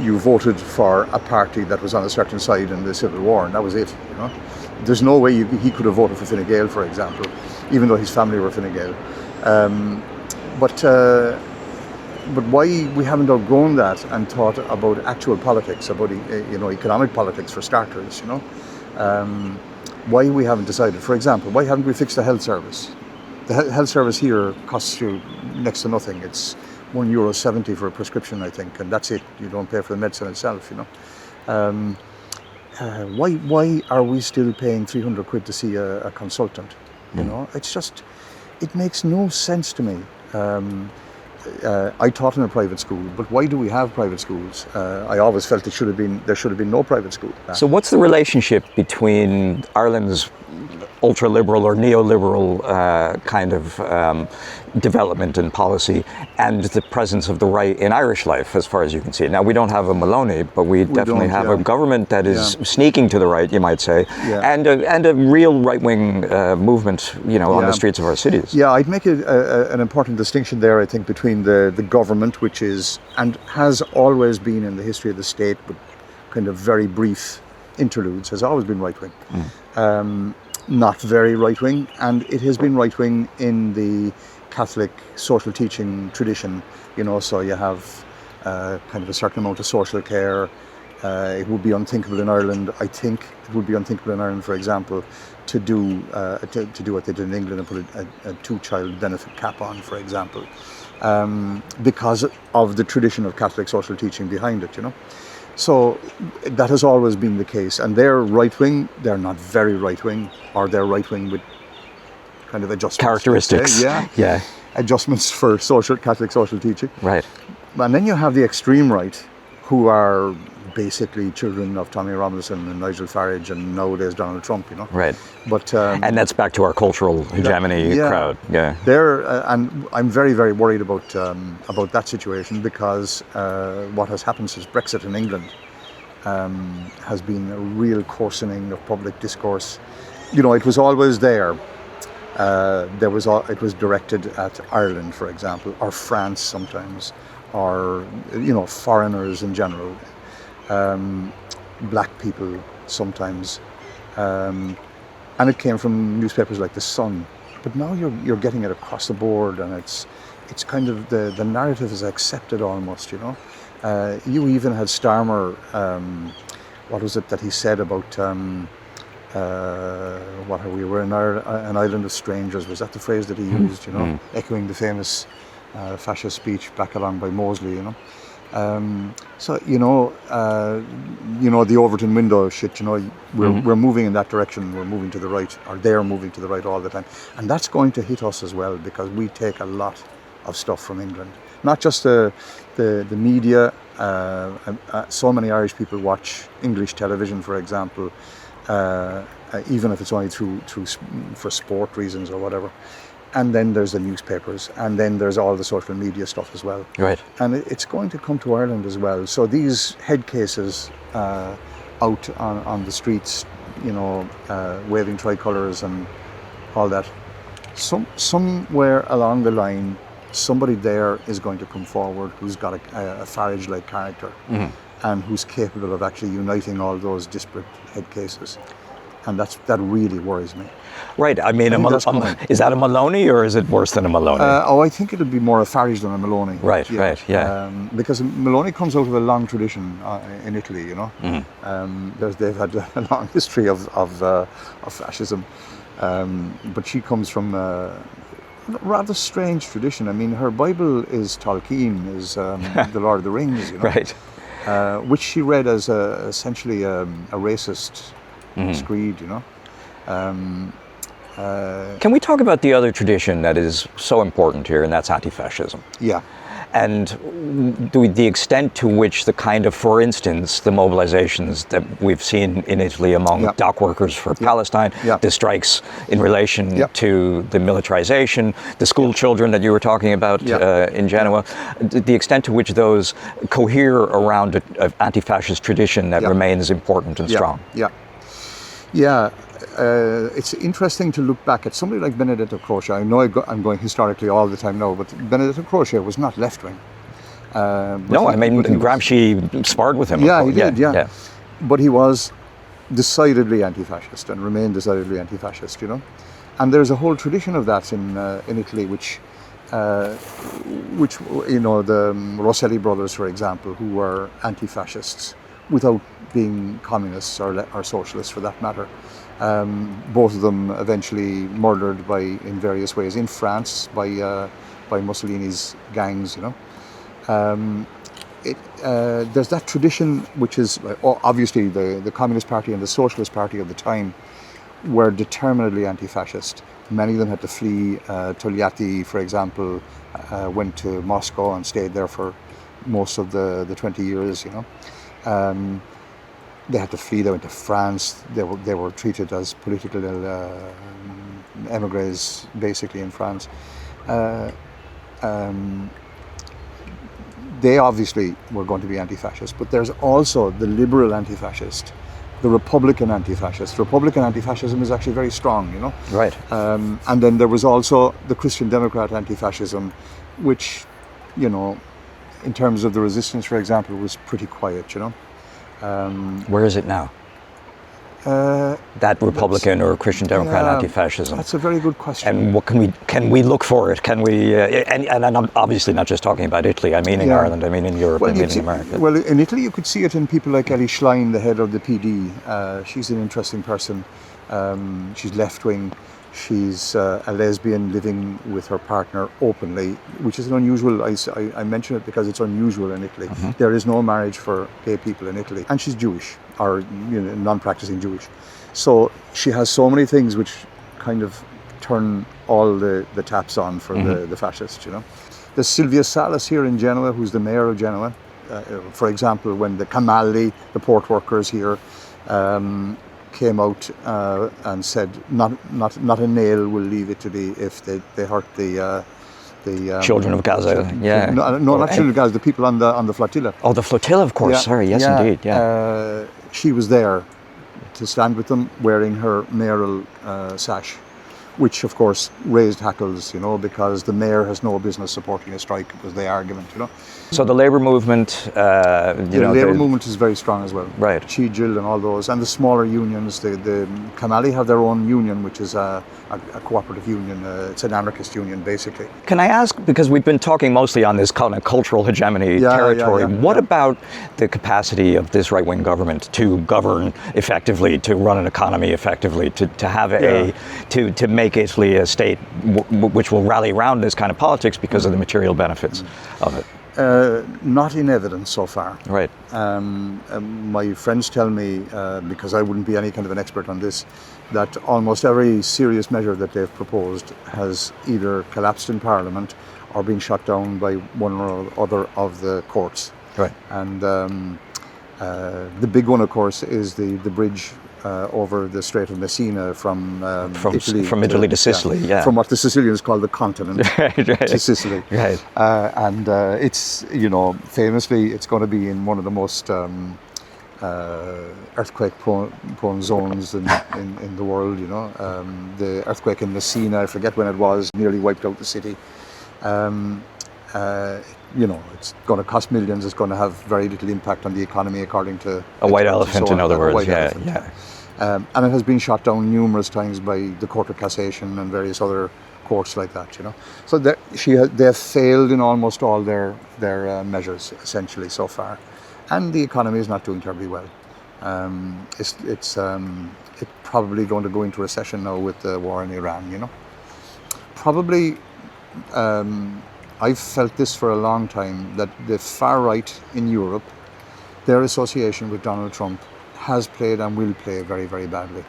you voted for a party that was on a certain side in the Civil War, and that was it, you know? There's no way he could have voted for Fine Gael, for example, even though his family were Fine Gael. But why we haven't outgrown that and thought about actual politics, about economic politics for starters, you know? Why we haven't decided, for example, why haven't we fixed the health service? The health service here costs you next to nothing. It's €1.70 for a prescription, I think, and that's it. You don't pay for the medicine itself, you know? Why are we still paying 300 quid to see a consultant? You know, it's just, it makes no sense to me. I taught in a private school, but why do we have private schools? I always felt there should have been no private school. So what's the relationship between Ireland's ultra-liberal or neoliberal kind of development and policy and the presence of the right in Irish life, as far as you can see? Now, we don't have a Maloney, but we definitely have a government that is sneaking to the right, you might say, and a real right-wing movement, you know, on the streets of our cities. Yeah, I'd make an important distinction there, I think, between the government, which is and has always been in the history of the state, but kind of very brief interludes, has always been right-wing. Not very right-wing, and it has been right-wing in the Catholic social teaching tradition, you know, so you have kind of a certain amount of social care. It would be unthinkable in Ireland, I think, it would be unthinkable in Ireland, for example, to do what they did in England and put a two-child benefit cap on, for example, because of the tradition of Catholic social teaching behind it, you know. So that has always been the case, and they're right-wing, they're not very right-wing, or they're right-wing with kind of adjustments. Characteristics. Yeah. Adjustments for Catholic social teaching. Right. And then you have the extreme right, who are basically children of Tommy Robinson and Nigel Farage and nowadays Donald Trump, you know. Right. But and that's back to our cultural hegemony crowd. Yeah. They're and I'm very, very worried about that situation, because what has happened since Brexit in England has been a real coarsening of public discourse. You know, it was always there. It was directed at Ireland, for example, or France sometimes, or, you know, foreigners in general. Black people sometimes, and it came from newspapers like The Sun. But now you're getting it across the board, and it's kind of the narrative is accepted almost, you know. You even had Starmer. What was it that he said about we were in an island of strangers? Was that the phrase that he used? You know, echoing the famous fascist speech back along by Mosley, you know. So you know the Overton window shit. You know, we're moving in that direction. We're moving to the right, or they're moving to the right all the time, and that's going to hit us as well, because we take a lot of stuff from England. Not just the media. So many Irish people watch English television, for example, even if it's only for sport reasons or whatever. And then there's the newspapers, and then there's all the social media stuff as well. Right. And it's going to come to Ireland as well. So these head cases out on the streets, you know, waving tricolours and all that, somewhere along the line, somebody there is going to come forward who's got a Farage-like character, and who's capable of actually uniting all those disparate head cases. And that really worries me. Right. I mean, is that a Maloney, or is it worse than a Maloney? I think it would be more a Farage than a Maloney. Right. Yeah. Right. Yeah. Because Maloney comes out of a long tradition in Italy. You know, they've had a long history of fascism, but she comes from a rather strange tradition. I mean, her Bible is Tolkien, is the Lord of the Rings. You know, right. Which she read as essentially a racist screed, you know. Can we talk about the other tradition that is so important here, and that's anti-fascism? Yeah. And the extent to which the kind of, for instance, the mobilizations that we've seen in Italy among Yeah. dock workers for Palestine, Yeah. the strikes in relation Yeah. to the militarization, the school children that you were talking about in Genoa, the extent to which those cohere around an anti-fascist tradition that remains important and strong. Yeah. It's interesting to look back at somebody like Benedetto Croce. I know I'm going historically all the time now, but Benedetto Croce was not left-wing. No, I mean, Gramsci sparred with him. Yeah, he did, yeah. But he was decidedly anti-fascist and remained decidedly anti-fascist, you know. And there's a whole tradition of that in Italy, which you know, the Rosselli brothers, for example, who were anti-fascists without being communists or socialists, for that matter. Both of them eventually murdered in various ways in France by Mussolini's gangs, you know. There's that tradition, which is obviously the Communist Party and the Socialist Party of the time were determinedly anti-fascist. Many of them had to flee. Togliatti, for example, went to Moscow and stayed there for most of the 20 years, you know. They had to flee. They went to France. They were treated as political emigres, basically, in France. They obviously were going to be anti-fascist, but there's also the liberal anti-fascist, the Republican anti-fascist. Republican anti-fascism is actually very strong, you know. Right. And then there was also the Christian Democrat anti-fascism, which, you know, in terms of the resistance, for example, was pretty quiet, you know. Where is it now? That Republican or Christian Democrat anti-fascism. That's a very good question. And what can we look for it? Can we? And I'm obviously not just talking about Italy. I mean in Ireland. I mean in Europe. I mean in America. Well, in Italy, you could see it in people like Ellie Schlein, the head of the PD. She's an interesting person. She's left-wing. She's a lesbian living with her partner openly, which is an unusual. I mention it because it's unusual in Italy. Mm-hmm. There is no marriage for gay people in Italy, and she's Jewish, or non-practicing Jewish. So she has so many things which kind of turn all the taps on for the fascists. You know, there's Silvia Salas here in Genoa, who's the mayor of Genoa. For example, when the Camalli, the port workers here, came out and said not a nail will leave Italy if they hurt the children of Gaza. Yeah. No, not children of Gaza. The people on the flotilla. Oh, the flotilla, of course. Yeah. Sorry. Yes, indeed. Yeah. She was there to stand with them, wearing her mayoral sash, which of course raised hackles, you know, because the mayor has no business supporting a strike, was the argument, you know. So the labour movement, the labour movement is very strong as well. Right. Chigil and all those, and the smaller unions. The Camalli have their own union, which is a cooperative union. It's an anarchist union, basically. Can I ask, because we've been talking mostly on this kind of cultural hegemony territory, what about the capacity of this right-wing government to govern effectively, to run an economy effectively, to have to make Italy a state which will rally around this kind of politics because of the material benefits of it? Not in evidence so far. Right. My friends tell me, because I wouldn't be any kind of an expert on this, that almost every serious measure that they've proposed has either collapsed in Parliament or been shut down by one or other of the courts. Right. And the big one, of course, is the bridge over the Strait of Messina from Italy to Sicily. Yeah. From what the Sicilians call the continent to Sicily. Right. And it's, you know, famously, it's going to be in one of the most earthquake-prone zones in the world, you know. The earthquake in Messina, I forget when it was, nearly wiped out the city. You know, it's going to cost millions. It's going to have very little impact on the economy, according to a white elephant, in other words. Yeah. And it has been shot down numerous times by the Court of Cassation and various other courts like that. You know, so they have failed in almost all their measures essentially so far, and the economy is not doing terribly well. It's probably going to go into recession now with the war in Iran. You know, probably. I've felt this for a long time, that the far right in Europe, their association with Donald Trump has played and will play very, very badly.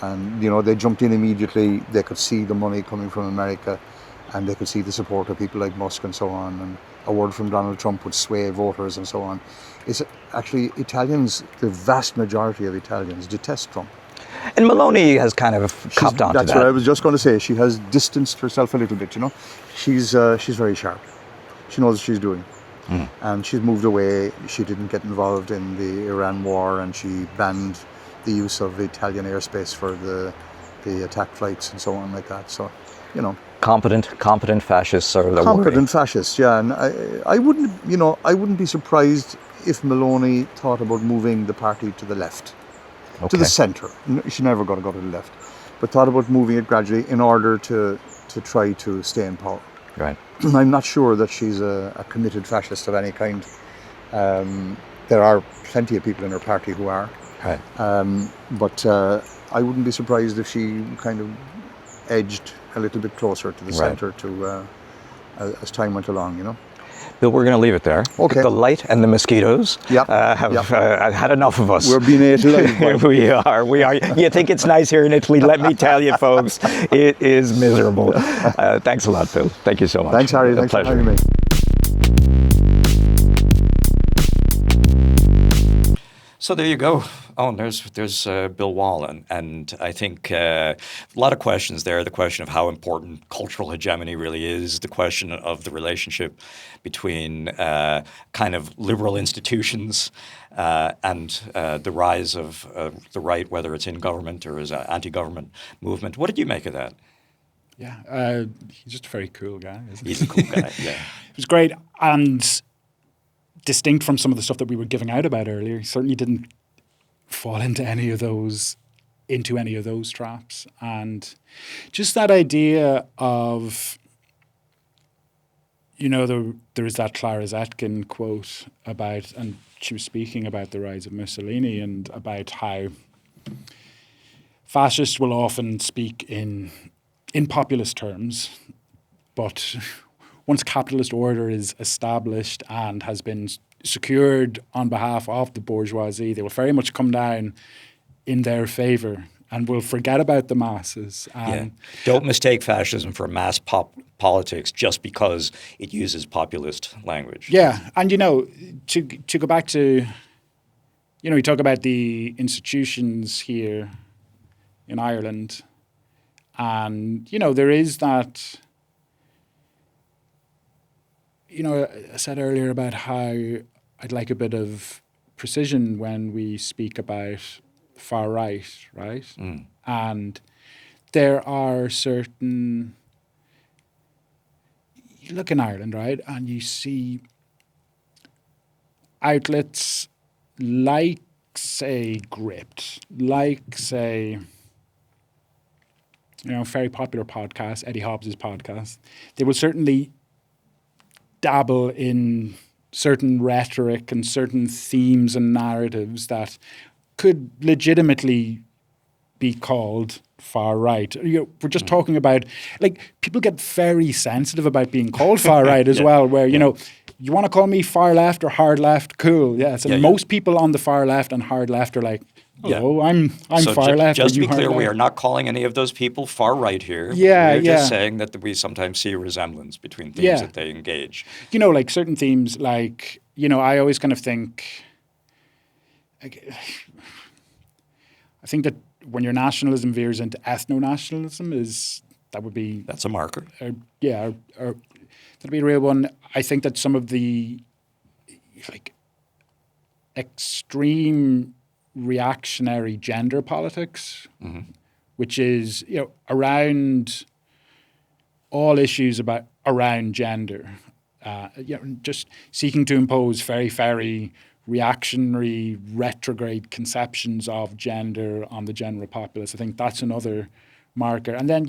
And, they jumped in immediately. They could see the money coming from America, and they could see the support of people like Musk and so on. And a word from Donald Trump would sway voters and so on. It's actually Italians, the vast majority of Italians detest Trump. And Maloney has kind of copped onto that. That's what I was just going to say. She has distanced herself a little bit, She's very sharp. She knows what she's doing. And she's moved away. She didn't get involved in the Iran war, and she banned the use of Italian airspace for the attack flights and so on like that. So, Competent fascists are the competent fascists, yeah. And I wouldn't be surprised if Maloney thought about moving the party to the left, to the centre. She's never going to go to the left, but thought about moving it gradually in order to try to stay in power. Right. I'm not sure that she's a committed fascist of any kind. There are plenty of people in her party who are. Right. But I wouldn't be surprised if she kind of edged a little bit closer to the centre as time went along, Bill, we're going to leave it there. Okay. The light and the mosquitoes have had enough of us. We're being ate alive. We are. You think it's nice here in Italy? Let me tell you, folks, it is miserable. Thanks a lot, Bill. Thank you so much. Thanks, Harry. Thanks for having me. So there you go. Oh, and there's Bill Wall, and I think a lot of questions there. The question of how important cultural hegemony really is, the question of the relationship between kind of liberal institutions and the rise of the right, whether it's in government or as an anti-government movement. What did you make of that? Yeah, he's just a very cool guy, isn't he? He's a cool guy, yeah. It was great, and distinct from some of the stuff that we were giving out about earlier. He certainly didn't fall into any of those traps. And just that idea of, there is that Clara Zetkin quote about, and she was speaking about the rise of Mussolini and about how fascists will often speak in populist terms, but once capitalist order is established and has been secured on behalf of the bourgeoisie, they will very much come down in their favour and will forget about the masses. Don't mistake fascism for mass politics just because it uses populist language. Yeah, and to go back to, you talk about the institutions here in Ireland, and there is that. I said earlier about how I'd like a bit of precision when we speak about far right, right? And there are certain, you look in Ireland, right, and you see outlets like, say, Gript, like, say, very popular podcast, Eddie Hobbs's podcast. They will certainly dabble in certain rhetoric and certain themes and narratives that could legitimately be called far right. We're just talking about, people get very sensitive about being called far right as well, where, you want to call me far left or hard left? Cool, yes. And most people on the far left and hard left are like, hello, I'm so far left. Just to be clear, we left? are not calling any of those people far right here. Yeah, We're just saying that we sometimes see a resemblance between themes that they engage. Certain themes, I always kind of think, I think that when your nationalism veers into ethno-nationalism that's a marker. That'd be a real one. I think that some of the extreme reactionary gender politics, which is around all issues around gender, just seeking to impose very, very reactionary, retrograde conceptions of gender on the general populace. I think that's another marker. And then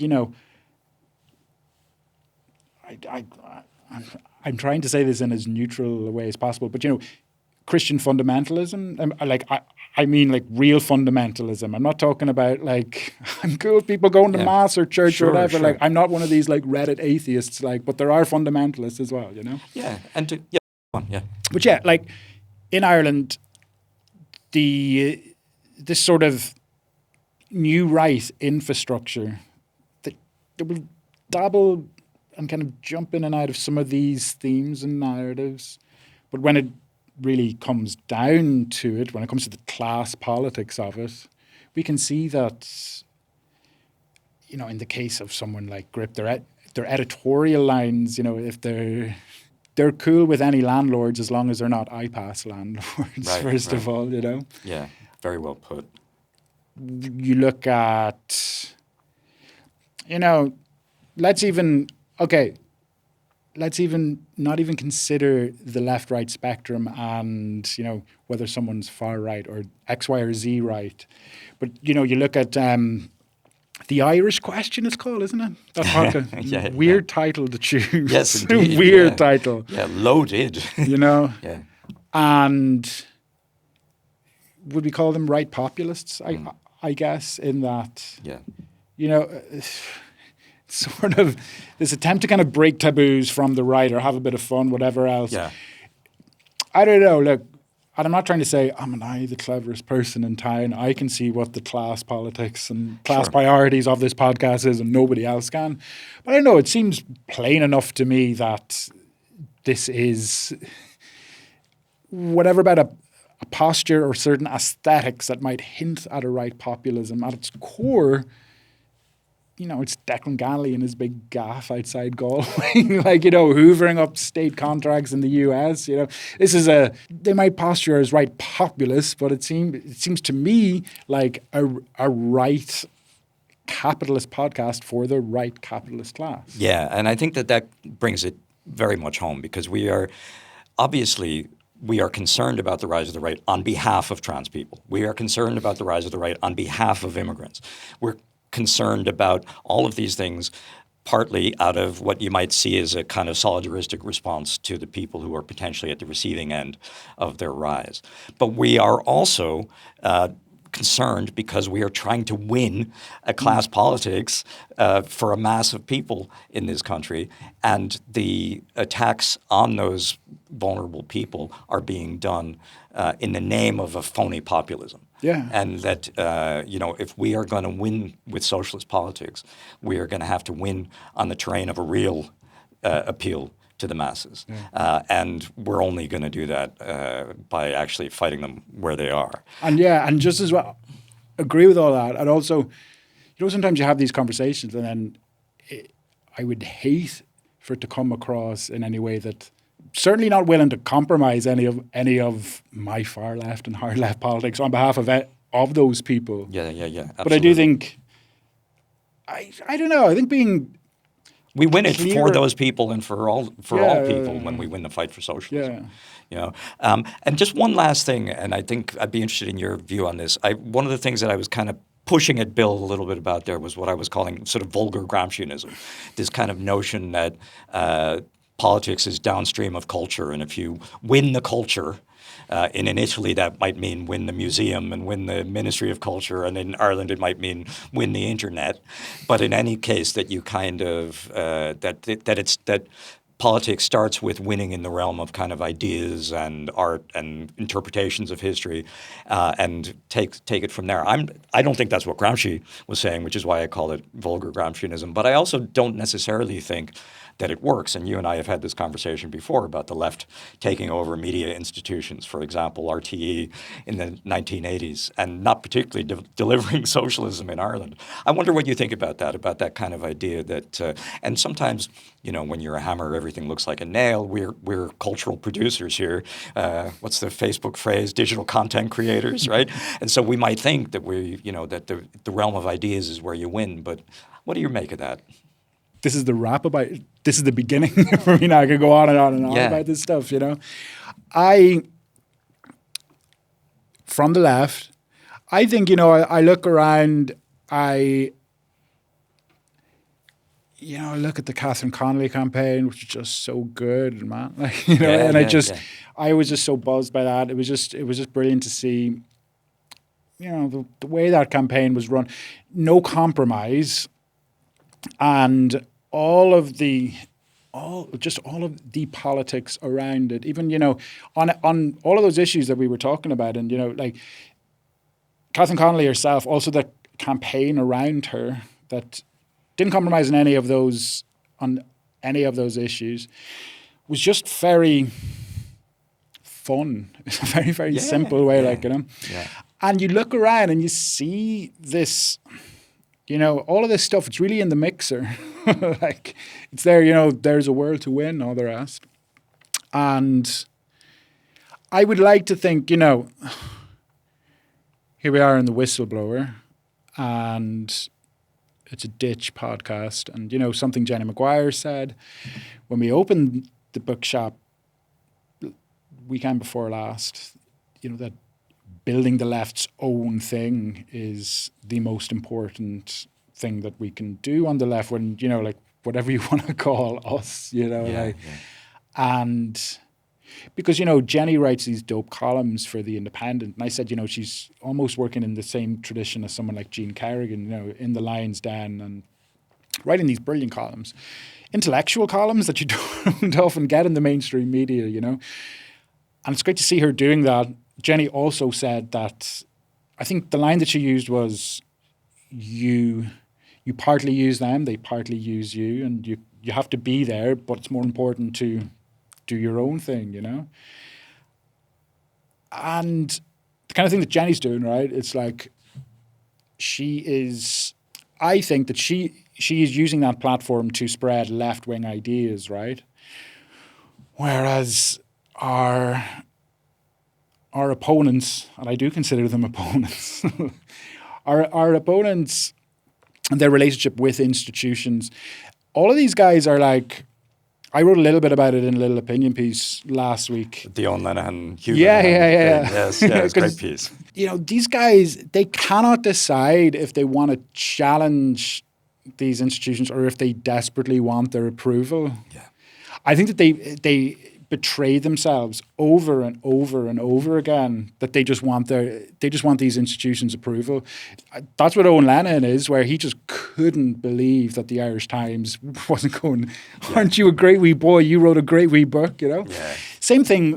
I'm trying to say this in as neutral a way as possible, but Christian fundamentalism, I mean real fundamentalism. I'm not talking about I'm cool with people going to mass or church or whatever. Sure. I'm not one of these Reddit atheists. But there are fundamentalists as well. Yeah, and But in Ireland, this sort of new right infrastructure that will dabble and kind of jump in and out of some of these themes and narratives. But when it really comes down to it, when it comes to the class politics of it, we can see that, you know, in the case of someone like Grip, their editorial lines, you know, if they're cool with any landlords as long as they're not iPass landlords, first of all, you know. Yeah, very well put. You look at, you know, let's not even consider the left-right spectrum and, you know, whether someone's far right or X, Y, or Z right. But, you know, you look at The Irish Question, it's called, isn't it? That podcast. Weird title to choose. Yes, indeed. Weird title. Yeah, loaded. You know? Yeah. And would we call them right populists, I guess, in that, you know, sort of this attempt to kind of break taboos from the right or have a bit of fun, whatever else. Yeah. I don't know. Look, and I'm not trying to say I'm the cleverest person in town. I can see what the class politics and class priorities of this podcast is, and nobody else can. But I don't know. It seems plain enough to me that this is whatever about a posture or certain aesthetics that might hint at a right populism. At its core, you know, it's Declan Ganley and his big gaff outside Galway, like, you know, hoovering up state contracts in the US. You know, they might posture as right populists, but it seems to me like a right capitalist podcast for the right capitalist class. Yeah, and I think that brings it very much home, because we are concerned about the rise of the right on behalf of trans people. We are concerned about the rise of the right on behalf of immigrants. We're concerned about all of these things partly out of what you might see as a kind of solidaristic response to the people who are potentially at the receiving end of their rise. But we are also concerned because we are trying to win a class politics for a mass of people in this country, and the attacks on those vulnerable people are being done in the name of a phony populism. Yeah. And that, you know, if we are going to win with socialist politics, we are going to have to win on the terrain of a real appeal to the masses. Yeah. And we're only going to do that by actually fighting them where they are. And just as well, agree with all that. And also, you know, sometimes you have these conversations and then I would hate for it to come across in any way that certainly not willing to compromise any of my far left and hard left politics on behalf of those people. Yeah, absolutely. But I do think, I don't know, I think we win it for those people and for all people when we win the fight for socialism. Yeah. You know, and just one last thing, and I think I'd be interested in your view on this. One of the things that I was kind of pushing at Bill a little bit about there was what I was calling sort of vulgar Gramscianism, this kind of notion that politics is downstream of culture, and if you win the culture, in Italy that might mean win the museum and win the Ministry of Culture, and in Ireland it might mean win the internet. But in any case, that you kind of that politics starts with winning in the realm of kind of ideas and art and interpretations of history, and take it from there. I don't think that's what Gramsci was saying, which is why I call it vulgar Gramscianism. But I also don't necessarily think that it works. And you and I have had this conversation before about the left taking over media institutions, for example, RTE in the 1980s, and not particularly delivering socialism in Ireland. I wonder what you think about that kind of idea that, and sometimes, you know, when you're a hammer, everything looks like a nail. We're cultural producers here. What's the Facebook phrase? Digital content creators, right? And so we might think that that the realm of ideas is where you win. But what do you make of that? This is the wrap about it. This is the beginning for me now. I could go on and on and on about this stuff, you know. From the left, I think, you know, I look around, I look at the Catherine Connolly campaign, which is just so good, man. Like, you know, I was just so buzzed by that. It was just brilliant to see, you know, the way that campaign was run. No compromise. And all of the politics around it, even, you know, on all of those issues that we were talking about, and, you know, like Catherine Connolly herself, also the campaign around her that didn't compromise on any of those issues was just very fun. It's a very, very simple way, Yeah. And you look around and you see this, all of this stuff, it's really in the mixer. Like, it's there, there's a world to win, all the rest. And I would like to think, here we are in the Whistleblower, and it's a Ditch podcast. And, something Jenny Maguire said when we opened the bookshop weekend before last, that building the left's own thing is the most important thing that we can do on the left when, like, whatever you want to call us, And because, Jenny writes these dope columns for The Independent. And I said, she's almost working in the same tradition as someone like Jean Kerrigan, in the Lion's Den and writing these brilliant columns. Intellectual columns that you don't often get in the mainstream media, And it's great to see her doing that. Jenny also said that, I think the line that she used was, you partly use them, they partly use you, and you have to be there, but it's more important to do your own thing, And the kind of thing that Jenny's doing, right? It's like I think that she is using that platform to spread left-wing ideas, right? Whereas our opponents, and I do consider them opponents, our opponents and their relationship with institutions, all of these guys are like, I wrote a little bit about it in a little opinion piece last week. The Eoghan Lenihan, Hugh Yeah. Yes, it's a great piece. These guys, they cannot decide if they want to challenge these institutions or if they desperately want their approval. Yeah. I think that they betray themselves over and over and over again, that they just want these institutions' approval. That's what Eoghan Lenihan is, where he just couldn't believe that the Irish Times wasn't going, aren't you a great wee boy? You wrote a great wee book, Yeah. Same thing,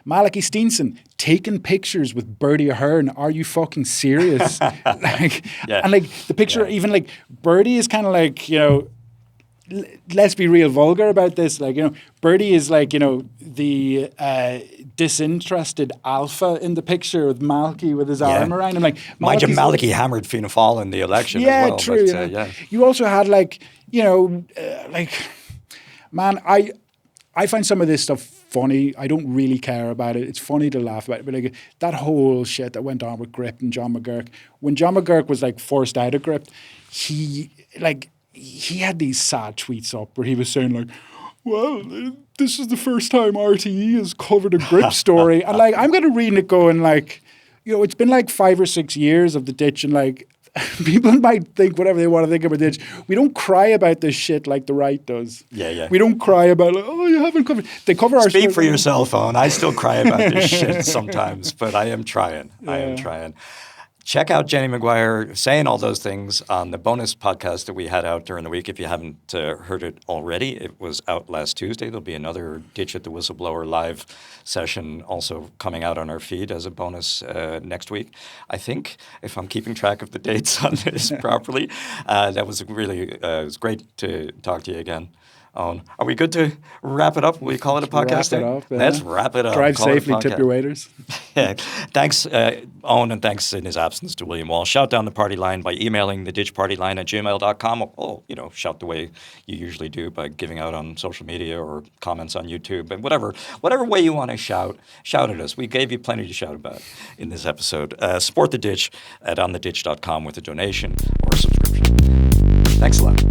Malachy Steenson taking pictures with Bertie Ahern. Are you fucking serious? And the picture, even like Bertie is kind of like, let's be real vulgar about this. Bertie is like, the disinterested alpha in the picture with Malachy with his arm around him. Mind you, Malachy hammered Fianna Fáil in the election as well. True. But, You also had man, I find some of this stuff funny. I don't really care about it. It's funny to laugh about it. But that whole shit that went on with Grip and John McGurk, when John McGurk was forced out of Grip, he had these sad tweets up where he was saying well, this is the first time RTE has covered a Grip story. And I'm going to read it going it's been 5 or 6 years of the Ditch, and people might think whatever they want to think about the Ditch. We don't cry about this shit like the right does. Yeah. We don't cry about you haven't covered. They cover our Speak for yourself, Eoghan. I still cry about this shit sometimes, but I am trying. Check out Jenny Maguire saying all those things on the bonus podcast that we had out during the week. If you haven't heard it already, it was out last Tuesday. There'll be another Ditch at the Whistleblower live session also coming out on our feed as a bonus next week. I think, if I'm keeping track of the dates on this properly, that was really it was great to talk to you again. Are we good to wrap it up? Will we call it a podcast? Let's wrap it up. Drive safely, tip your waiters. Yeah. Thanks, Eoghan, and thanks in his absence to William Wall. Shout down the party line by emailing theditchpartyline@gmail.com. Shout the way you usually do by giving out on social media or comments on YouTube. And whatever way you want to shout at us. We gave you plenty to shout about in this episode. Support the Ditch at ontheditch.com with a donation or a subscription. Thanks a lot.